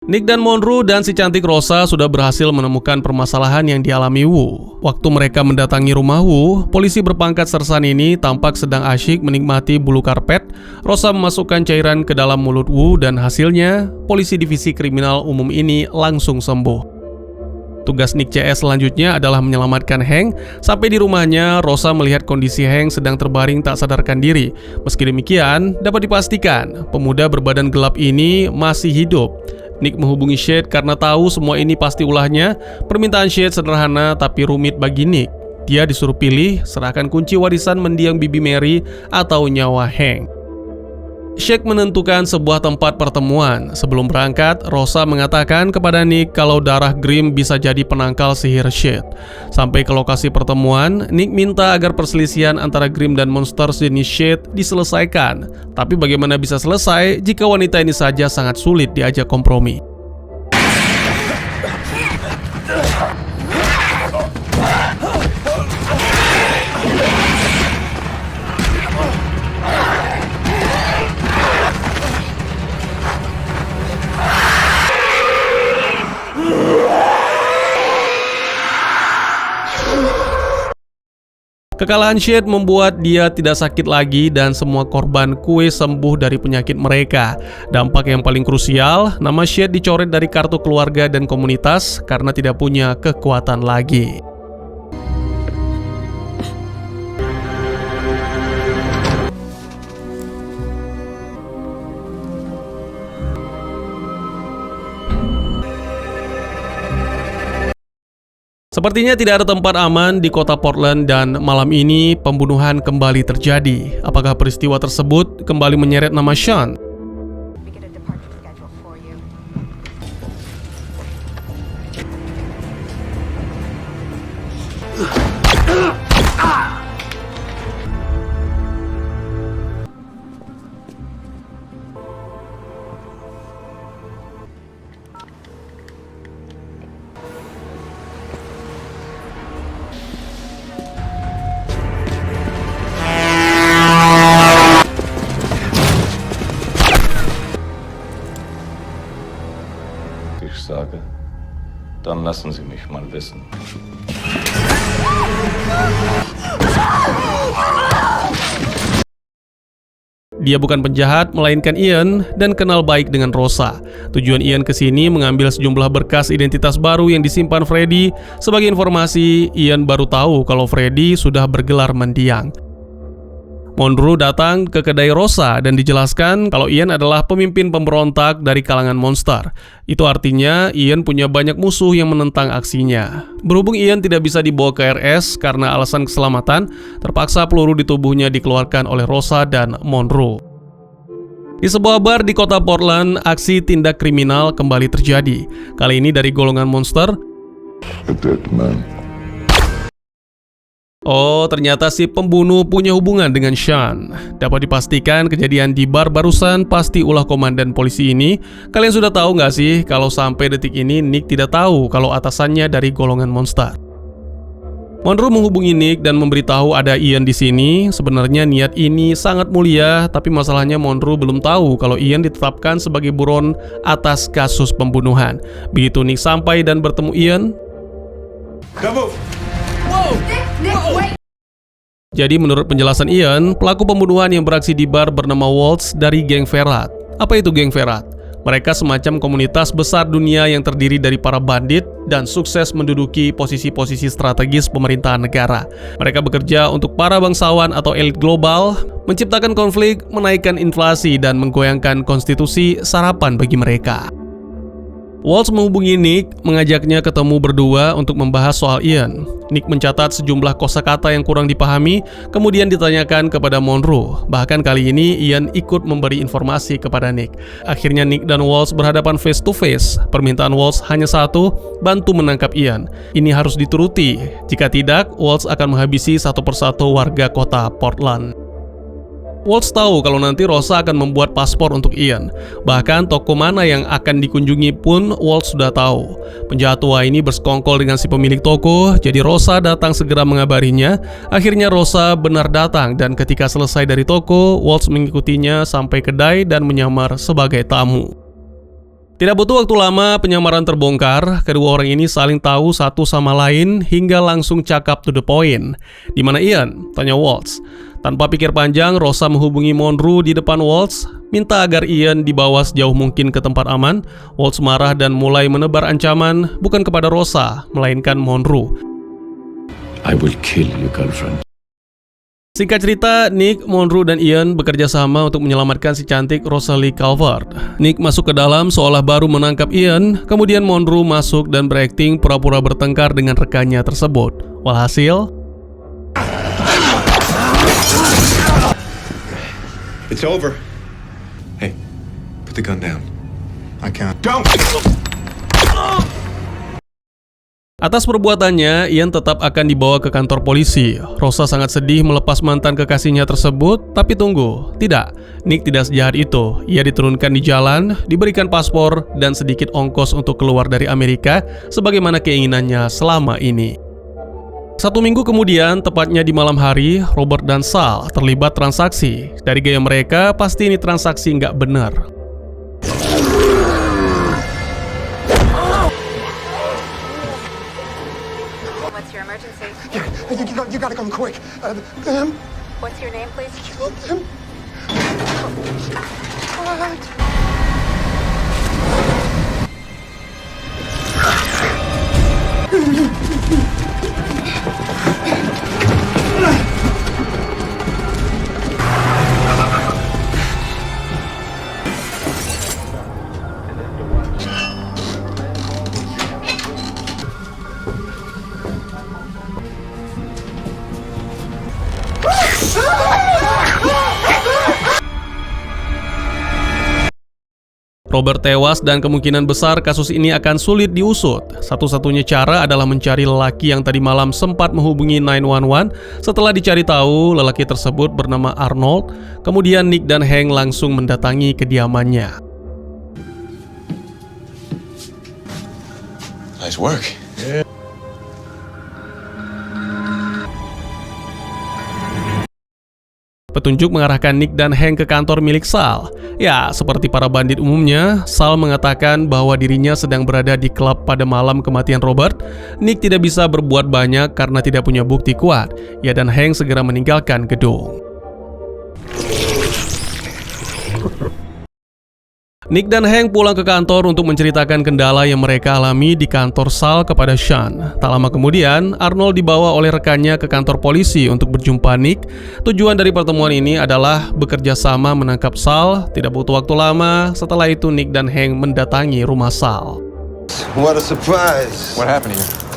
Nick dan Monroe dan si cantik Rosa sudah berhasil menemukan permasalahan yang dialami Wu. Waktu mereka mendatangi rumah Wu, polisi berpangkat sersan ini tampak sedang asyik menikmati bulu karpet. Rosa memasukkan cairan ke dalam mulut Wu dan hasilnya, polisi divisi kriminal umum ini langsung sembuh. Tugas Nick CS selanjutnya adalah menyelamatkan Hank. Sampai di rumahnya, Rosa melihat kondisi Hank sedang terbaring tak sadarkan diri. Meski demikian, dapat dipastikan pemuda berbadan gelap ini masih hidup. Nick menghubungi Shade karena tahu semua ini pasti ulahnya. Permintaan Shade sederhana tapi rumit bagi Nick. Dia disuruh pilih, serahkan kunci warisan mendiang Bibi Mary atau nyawa Hank. Shade menentukan sebuah tempat pertemuan. Sebelum berangkat, Rosa mengatakan kepada Nick kalau darah Grimm bisa jadi penangkal sihir Shade. Sampai ke lokasi pertemuan, Nick minta agar perselisihan antara Grimm dan monster jenis Shade diselesaikan. Tapi bagaimana bisa selesai jika wanita ini saja sangat sulit diajak kompromi? Kekalahan Shade membuat dia tidak sakit lagi dan semua korban kue sembuh dari penyakit mereka. Dampak yang paling krusial, nama Shade dicoret dari kartu keluarga dan komunitas karena tidak punya kekuatan lagi. Sepertinya tidak ada tempat aman di kota Portland dan malam ini pembunuhan kembali terjadi. Apakah peristiwa tersebut kembali menyeret nama Sean?
Ich sage, dann lassen Sie mich mal wissen.
Dia bukan penjahat, melainkan Ian dan kenal baik dengan Rosa. Tujuan Ian ke sini mengambil sejumlah berkas identitas baru yang disimpan Freddy. Sebagai informasi, Ian baru tahu kalau Freddy sudah bergelar mendiang. Monroe datang ke kedai Rosa dan dijelaskan kalau Ian adalah pemimpin pemberontak dari kalangan monster. Itu artinya Ian punya banyak musuh yang menentang aksinya. Berhubung Ian tidak bisa dibawa ke RS karena alasan keselamatan, terpaksa peluru di tubuhnya dikeluarkan oleh Rosa dan Monroe. Di sebuah bar di kota Portland, aksi tindak kriminal kembali terjadi. Kali ini dari golongan monster.
A dead man.
Oh, ternyata si pembunuh punya hubungan dengan Sean. Dapat dipastikan kejadian di bar barusan pasti ulah komandan polisi ini. Kalian sudah tahu nggak sih kalau sampai detik ini Nick tidak tahu kalau atasannya dari golongan monster. Monroe menghubungi Nick dan memberitahu ada Ian di sini. Sebenarnya niat ini sangat mulia, tapi masalahnya Monroe belum tahu kalau Ian ditetapkan sebagai buron atas kasus pembunuhan. Begitu Nick sampai dan bertemu Ian,
Don't move.
Nick, wait!
Jadi menurut penjelasan Ian, pelaku pembunuhan yang beraksi di bar bernama Waltz dari geng Ferat. Apa itu geng Ferat? Mereka semacam komunitas besar dunia yang terdiri dari para bandit dan sukses menduduki posisi-posisi strategis pemerintahan negara. Mereka bekerja untuk para bangsawan atau elit global, menciptakan konflik, menaikkan inflasi, dan menggoyangkan konstitusi sarapan bagi mereka. Waltz menghubungi Nick, mengajaknya ketemu berdua untuk membahas soal Ian. Nick mencatat sejumlah kosakata yang kurang dipahami, kemudian ditanyakan kepada Monroe. Bahkan kali ini Ian ikut memberi informasi kepada Nick. Akhirnya Nick dan Waltz berhadapan face to face. Permintaan Waltz hanya satu, bantu menangkap Ian. Ini harus dituruti. Jika tidak, Waltz akan menghabisi satu persatu warga kota Portland. Waltz tahu kalau nanti Rosa akan membuat paspor untuk Ian. Bahkan toko mana yang akan dikunjungi pun Waltz sudah tahu. Penjahat tua ini bersekongkol dengan si pemilik toko, jadi Rosa datang segera mengabarinya. Akhirnya Rosa benar datang dan ketika selesai dari toko, Waltz mengikutinya sampai kedai dan menyamar sebagai tamu. Tidak butuh waktu lama, penyamaran terbongkar. Kedua orang ini saling tahu satu sama lain hingga langsung cakap to the point. "Di mana Ian?" tanya Waltz. Tanpa pikir panjang, Rosa menghubungi Monroe di depan Waltz, minta agar Ian dibawa sejauh mungkin ke tempat aman. Waltz marah dan mulai menebar ancaman, bukan kepada Rosa, melainkan Monroe.
I will kill your girlfriend.
Singkat cerita, Nick, Monroe, dan Ian bekerja sama untuk menyelamatkan si cantik Rosalie Calvert. Nick masuk ke dalam seolah baru menangkap Ian, kemudian Monroe masuk dan berakting pura-pura bertengkar dengan rekannya tersebut. Walhasil,
It's over. Hey, put the gun down.
I can't.
Don't!
atas perbuatannya, Ian tetap akan dibawa ke kantor polisi. Rosa sangat sedih melepas mantan kekasihnya tersebut, tapi tunggu, tidak, Nick tidak sejahat itu. Ia diturunkan di jalan, diberikan paspor, dan sedikit ongkos untuk keluar dari Amerika, sebagaimana keinginannya selama ini. 1 minggu kemudian, tepatnya di malam hari, Robert dan Sal terlibat transaksi. Dari gaya mereka, pasti ini transaksi nggak benar.
What's your emergency?
You gotta come quick.
What's your name, please?
Killed them. What?
Robert tewas dan kemungkinan besar kasus ini akan sulit diusut. Satu-satunya cara adalah mencari lelaki yang tadi malam sempat menghubungi 911. Setelah dicari tahu, lelaki tersebut bernama Arnold. Kemudian Nick dan Hank langsung mendatangi kediamannya.
Nice work.
Petunjuk mengarahkan Nick dan Hank ke kantor milik Sal. Ya, seperti para bandit umumnya, Sal mengatakan bahwa dirinya sedang berada di klub pada malam kematian Robert. Nick tidak bisa berbuat banyak karena tidak punya bukti kuat. Ia dan Hank segera meninggalkan gedung. Nick dan Hank pulang ke kantor untuk menceritakan kendala yang mereka alami di kantor Sal kepada Sean. Tak lama kemudian, Arnold dibawa oleh rekannya ke kantor polisi untuk berjumpa Nick. Tujuan dari pertemuan ini adalah bekerja sama menangkap Sal. Tidak butuh waktu lama, setelah itu Nick dan Hank mendatangi rumah Sal.
What a surprise.
What happened here?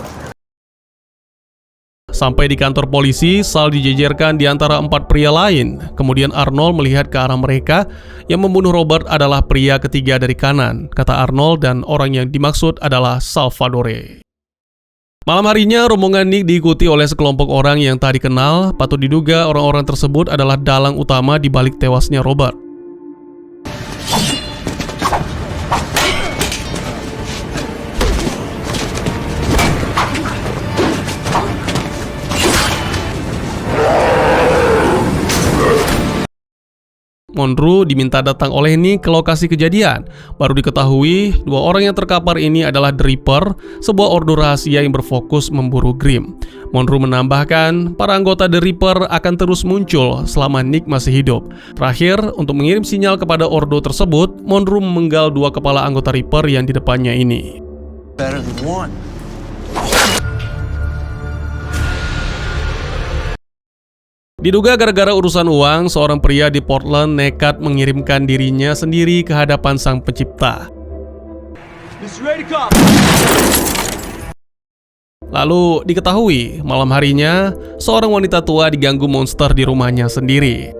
Sampai di kantor polisi, Sal dijejerkan di antara 4 pria lain. Kemudian Arnold melihat ke arah mereka. Yang membunuh Robert adalah pria ketiga dari kanan, kata Arnold, dan orang yang dimaksud adalah Salvadore. Malam harinya, rombongan Nick diikuti oleh sekelompok orang yang tak dikenal. Patut diduga orang-orang tersebut adalah dalang utama di balik tewasnya Robert. Monroe diminta datang oleh Nick ke lokasi kejadian. Baru diketahui, 2 orang yang terkapar ini adalah The Reaper, sebuah ordo rahasia yang berfokus memburu Grimm. Monroe menambahkan, para anggota The Reaper akan terus muncul selama Nick masih hidup. Terakhir, untuk mengirim sinyal kepada ordo tersebut, Monroe memenggal 2 kepala anggota Reaper yang di depannya ini.
Better than one.
Diduga gara-gara urusan uang, seorang pria di Portland nekat mengirimkan dirinya sendiri ke hadapan sang pencipta. Lalu diketahui, malam harinya, seorang wanita tua diganggu monster di rumahnya sendiri.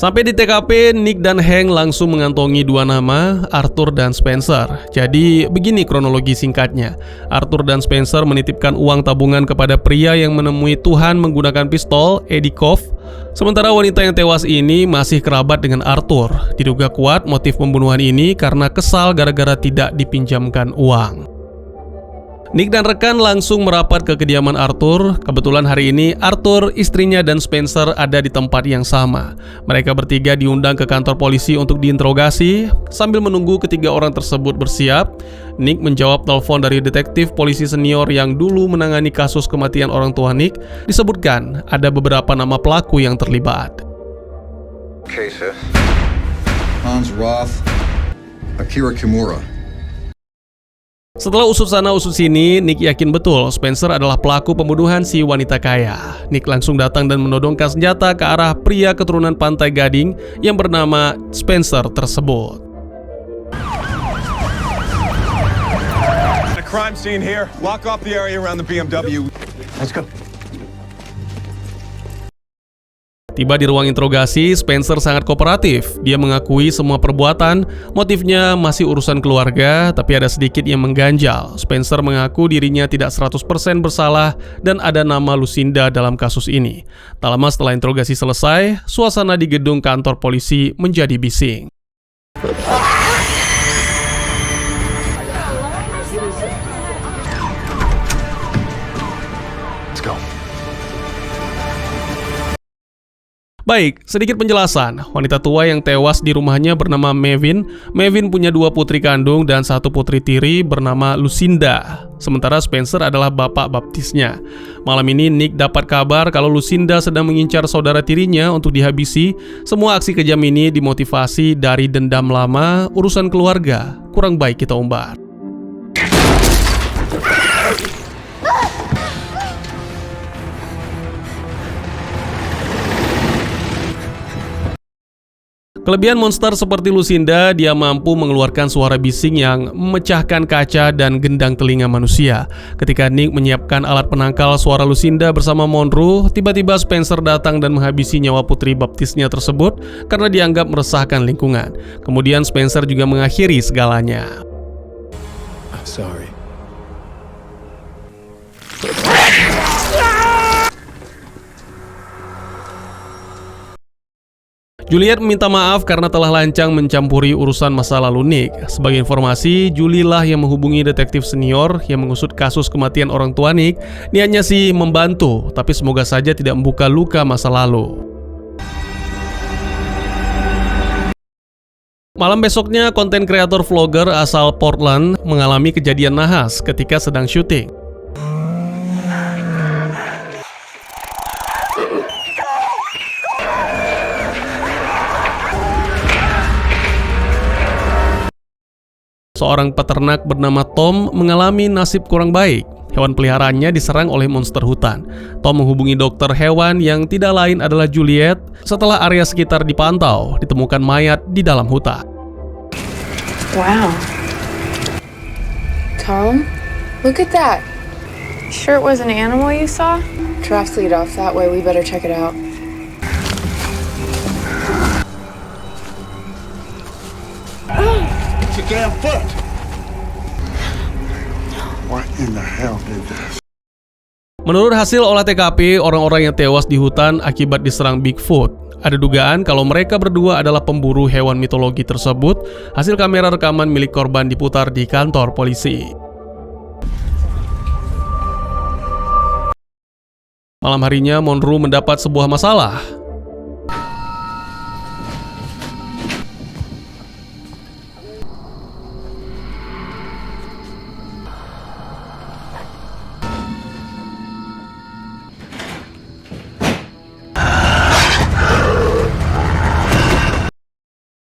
Sampai di TKP, Nick dan Hank langsung mengantongi 2 nama, Arthur dan Spencer. Jadi begini kronologi singkatnya. Arthur dan Spencer menitipkan uang tabungan kepada pria yang menemui Tuhan menggunakan pistol, Eddie Koff. Sementara wanita yang tewas ini masih kerabat dengan Arthur. Diduga kuat motif pembunuhan ini karena kesal gara-gara tidak dipinjamkan uang. Nick dan rekan langsung merapat ke kediaman Arthur. Kebetulan hari ini Arthur, istrinya, dan Spencer ada di tempat yang sama. Mereka bertiga diundang ke kantor polisi untuk diinterogasi. Sambil menunggu ketiga orang tersebut bersiap, Nick menjawab telepon dari detektif polisi senior yang dulu menangani kasus kematian orang tua Nick. Disebutkan ada beberapa nama pelaku yang terlibat.
Okay, sir. Hans Roth, Akira Kimura.
Setelah usut sana usut sini, Nick yakin betul Spencer adalah pelaku pembunuhan si wanita kaya. Nick langsung datang dan menodongkan senjata ke arah pria keturunan Pantai Gading yang bernama Spencer tersebut.
A crime scene here. Lock off the area around the BMW. Let's go.
Tiba di ruang interogasi, Spencer sangat kooperatif. Dia mengakui semua perbuatan, motifnya masih urusan keluarga, tapi ada sedikit yang mengganjal. Spencer mengaku dirinya tidak 100% bersalah dan ada nama Lucinda dalam kasus ini. Tak lama setelah interogasi selesai, suasana di gedung kantor polisi menjadi bising.
Let's go.
Baik, sedikit penjelasan. Wanita tua yang tewas di rumahnya bernama Mavin. Mavin punya 2 putri kandung dan 1 putri tiri bernama Lucinda. Sementara Spencer adalah bapak baptisnya. Malam ini Nick dapat kabar kalau Lucinda sedang mengincar saudara tirinya untuk dihabisi. Semua aksi kejam ini dimotivasi dari dendam lama, urusan keluarga. Kurang baik kita umbar. Kelebihan monster seperti Lucinda, dia mampu mengeluarkan suara bising yang memecahkan kaca dan gendang telinga manusia. Ketika Nick menyiapkan alat penangkal suara Lucinda bersama Monroe, tiba-tiba Spencer datang dan menghabisi nyawa putri baptisnya tersebut karena dianggap meresahkan lingkungan. Kemudian Spencer juga mengakhiri segalanya.
I'm sorry.
Juliet meminta maaf karena telah lancang mencampuri urusan masa lalu Nick. Sebagai informasi, Julie lah yang menghubungi detektif senior yang mengusut kasus kematian orang tua Nick. Niatnya sih membantu, tapi semoga saja tidak membuka luka masa lalu. Malam besoknya, konten kreator vlogger asal Portland mengalami kejadian nahas ketika sedang syuting. Seorang peternak bernama Tom mengalami nasib kurang baik. Hewan peliharaannya diserang oleh monster hutan. Tom menghubungi dokter hewan yang tidak lain adalah Juliet. Setelah area sekitar dipantau, ditemukan mayat di dalam hutan.
Wow. Tom, look at that. Sure it was an animal you saw? Giraffes lead off that way. We better check it out.
It's a damn foot. What in the hell did this?
Menurut hasil olah TKP, orang-orang yang tewas di hutan akibat diserang Bigfoot. Ada dugaan kalau mereka berdua adalah pemburu hewan mitologi tersebut. Hasil kamera rekaman milik korban diputar di kantor polisi. Malam harinya, Monroe mendapat sebuah masalah.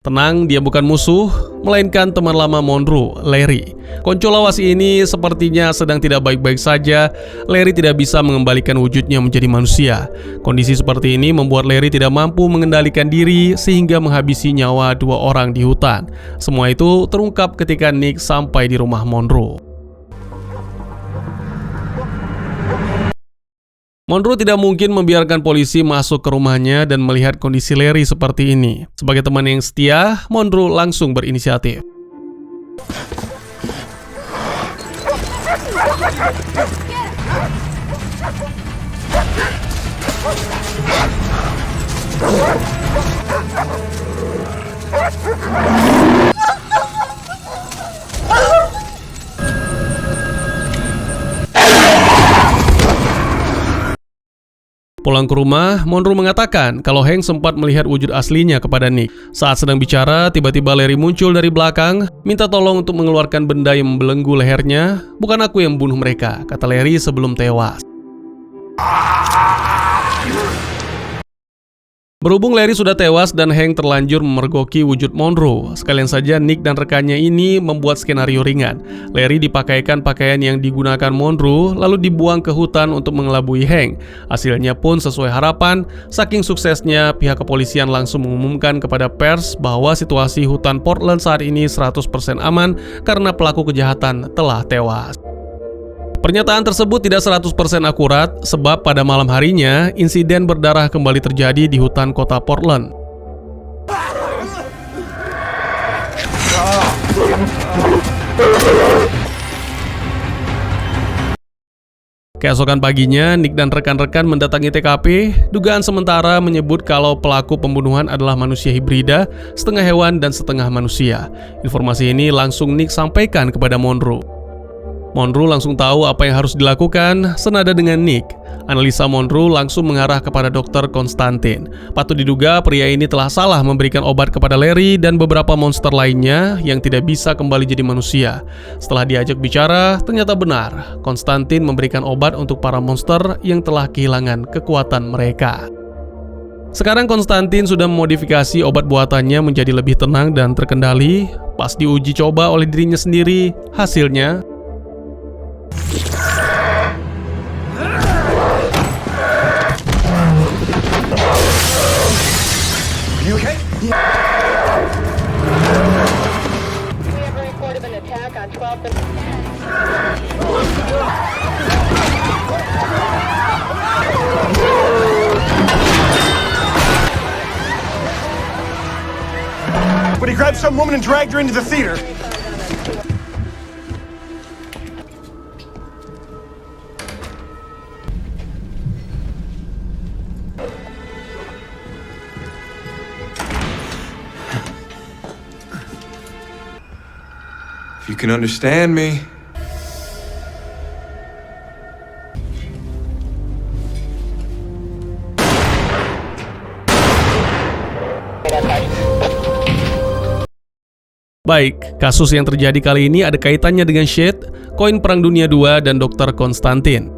Tenang, dia bukan musuh, melainkan teman lama Monroe, Larry. Konco lawas ini sepertinya sedang tidak baik-baik saja. Larry tidak bisa mengembalikan wujudnya menjadi manusia. Kondisi seperti ini membuat Larry tidak mampu mengendalikan diri sehingga menghabisi nyawa 2 orang di hutan. Semua itu terungkap ketika Nick sampai di rumah Monroe. Monroe tidak mungkin membiarkan polisi masuk ke rumahnya dan melihat kondisi Larry seperti ini. Sebagai teman yang setia, Monroe langsung berinisiatif. Pulang ke rumah, Monroe mengatakan kalau Hank sempat melihat wujud aslinya kepada Nick. Saat sedang bicara, tiba-tiba Larry muncul dari belakang, minta tolong untuk mengeluarkan benda yang membelenggu lehernya. Bukan aku yang membunuh mereka, kata Larry sebelum tewas. Berhubung Larry sudah tewas dan Hank terlanjur memergoki wujud Monroe, sekalian saja Nick dan rekannya ini membuat skenario ringan. Larry dipakaikan pakaian yang digunakan Monroe, lalu dibuang ke hutan untuk mengelabui Hank. Hasilnya pun sesuai harapan. Saking suksesnya, pihak kepolisian langsung mengumumkan kepada pers bahwa situasi hutan Portland saat ini 100% aman karena pelaku kejahatan telah tewas. Pernyataan tersebut tidak 100% akurat sebab pada malam harinya insiden berdarah kembali terjadi di hutan kota Portland. Keesokan paginya, Nick dan rekan-rekan mendatangi TKP. Dugaan sementara menyebut kalau pelaku pembunuhan adalah manusia hibrida, setengah hewan dan setengah manusia. Informasi ini langsung Nick sampaikan kepada Monroe. Monroe langsung tahu apa yang harus dilakukan, senada dengan Nick. Analisa Monroe langsung mengarah kepada Dr. Konstantin. Patut diduga pria ini telah salah memberikan obat kepada Larry dan beberapa monster lainnya yang tidak bisa kembali jadi manusia. Setelah diajak bicara, ternyata benar. Konstantin memberikan obat untuk para monster yang telah kehilangan kekuatan mereka. Sekarang Konstantin sudah memodifikasi obat buatannya menjadi lebih tenang dan terkendali. Pas diuji coba oleh dirinya sendiri, hasilnya
You okay?
We have a report of an attack on 12th.
But he grabbed some woman and dragged her into the theater.
If you can understand me.
Baik, kasus yang terjadi kali ini ada kaitannya dengan Shade, koin Perang Dunia II, dan Dr. Konstantin.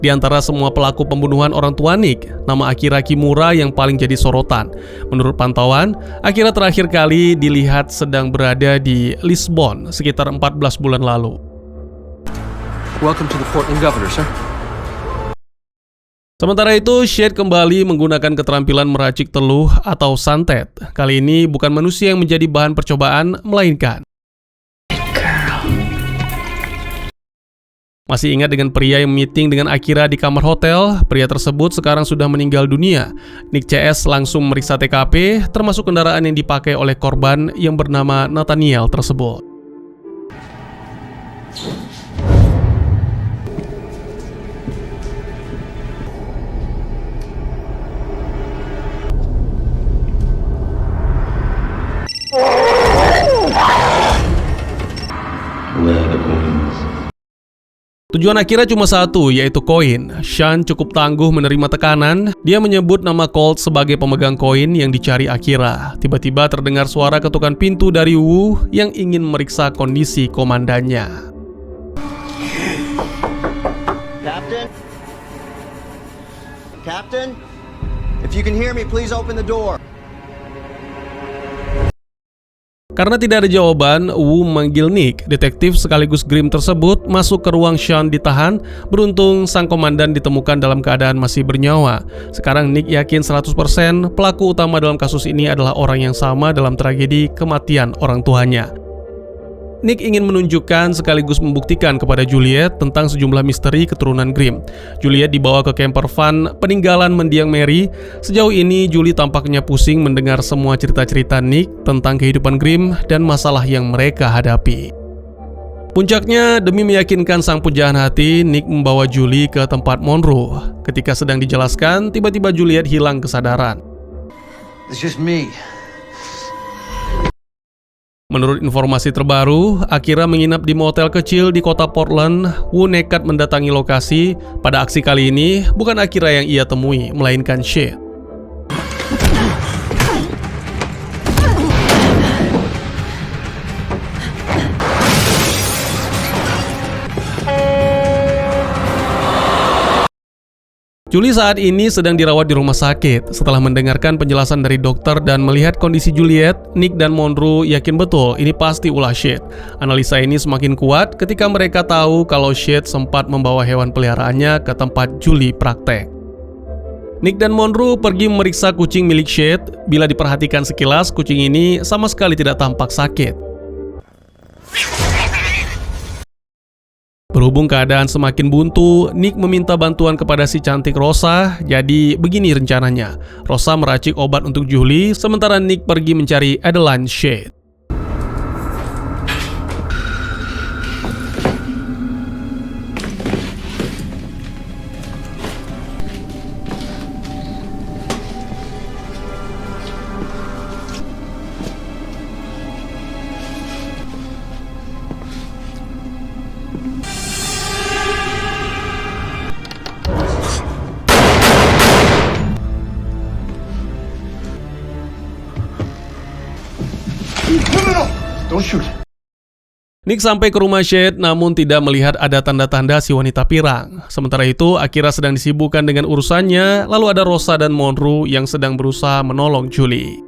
Di antara semua pelaku pembunuhan orang tua Nick, nama Akira Kimura yang paling jadi sorotan. Menurut pantauan, Akira terakhir kali dilihat sedang berada di Lisbon sekitar 14 bulan lalu.
Welcome to the Portland Governor, sir.
Sementara itu, Shade kembali menggunakan keterampilan meracik teluh atau santet. Kali ini bukan manusia yang menjadi bahan percobaan, melainkan Masih ingat dengan pria yang meeting dengan Akira di kamar hotel? Pria tersebut sekarang sudah meninggal dunia. Nick CS langsung meriksa TKP, termasuk kendaraan yang dipakai oleh korban yang bernama Nathaniel tersebut. Tujuan Akira cuma satu, yaitu koin. Sean cukup tangguh menerima tekanan. Dia menyebut nama Colt sebagai pemegang koin yang dicari Akira. Tiba-tiba terdengar suara ketukan pintu dari Wu yang ingin meriksa kondisi komandannya.
Captain? If you can hear me, please open the door.
Karena tidak ada jawaban, Wu memanggil Nick. Detektif sekaligus Grimm tersebut masuk ke ruang Sean ditahan. Beruntung sang komandan ditemukan dalam keadaan masih bernyawa. Sekarang Nick yakin 100% pelaku utama dalam kasus ini adalah orang yang sama dalam tragedi kematian orang tuanya. Nick ingin menunjukkan sekaligus membuktikan kepada Juliet tentang sejumlah misteri keturunan Grimm. Juliet dibawa ke camper van peninggalan mendiang Mary. Sejauh ini Julie tampaknya pusing mendengar semua cerita-cerita Nick tentang kehidupan Grimm dan masalah yang mereka hadapi. Puncaknya, demi meyakinkan sang pujahan hati, Nick membawa Julie ke tempat Monroe. Ketika sedang dijelaskan, tiba-tiba Juliet hilang kesadaran.
It's just me.
Menurut informasi terbaru, Akira menginap di motel kecil di kota Portland. Wu nekat mendatangi lokasi. Pada aksi kali ini, bukan Akira yang ia temui, melainkan Shade. Julie saat ini sedang dirawat di rumah sakit. Setelah mendengarkan penjelasan dari dokter dan melihat kondisi Juliet, Nick dan Monroe yakin betul ini pasti ulah Shade. Analisa ini semakin kuat ketika mereka tahu kalau Shade sempat membawa hewan peliharaannya ke tempat Julie praktek. Nick dan Monroe pergi memeriksa kucing milik Shade. Bila diperhatikan sekilas, kucing ini sama sekali tidak tampak sakit. Berhubung keadaan semakin buntu, Nick meminta bantuan kepada si cantik Rosa. Jadi begini rencananya, Rosa meracik obat untuk Julie, sementara Nick pergi mencari Adeline Shade.
Don't shoot.
Nick sampai ke rumah Shade namun tidak melihat ada tanda-tanda si wanita pirang. Sementara itu, Akira sedang disibukkan dengan urusannya, lalu ada Rosa dan Monroe yang sedang berusaha menolong Julie.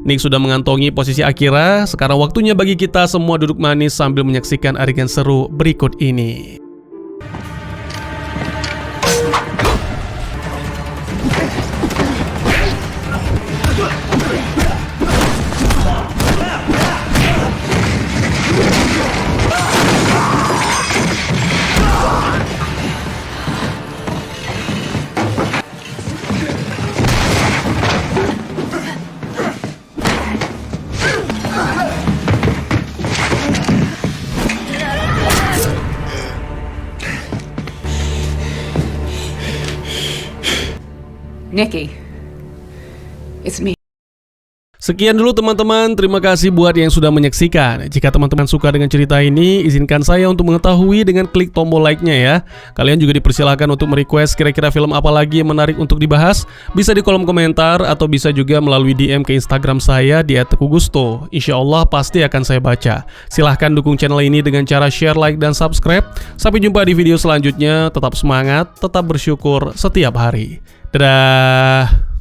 Nick sudah mengantongi posisi Akira, sekarang waktunya bagi kita semua duduk manis sambil menyaksikan adegan seru berikut ini.
Nikki, it's me.
Sekian dulu teman-teman, terima kasih buat yang sudah menyaksikan. Jika teman-teman suka dengan cerita ini, izinkan saya untuk mengetahui dengan klik tombol like-nya ya. Kalian juga dipersilakan untuk merequest kira-kira film apa lagi yang menarik untuk dibahas. Bisa di kolom komentar atau bisa juga melalui DM ke Instagram saya di @tegugusto. Insya Allah pasti akan saya baca. Silahkan dukung channel ini dengan cara share, like, dan subscribe. Sampai jumpa di video selanjutnya. Tetap semangat, tetap bersyukur setiap hari. Dadah!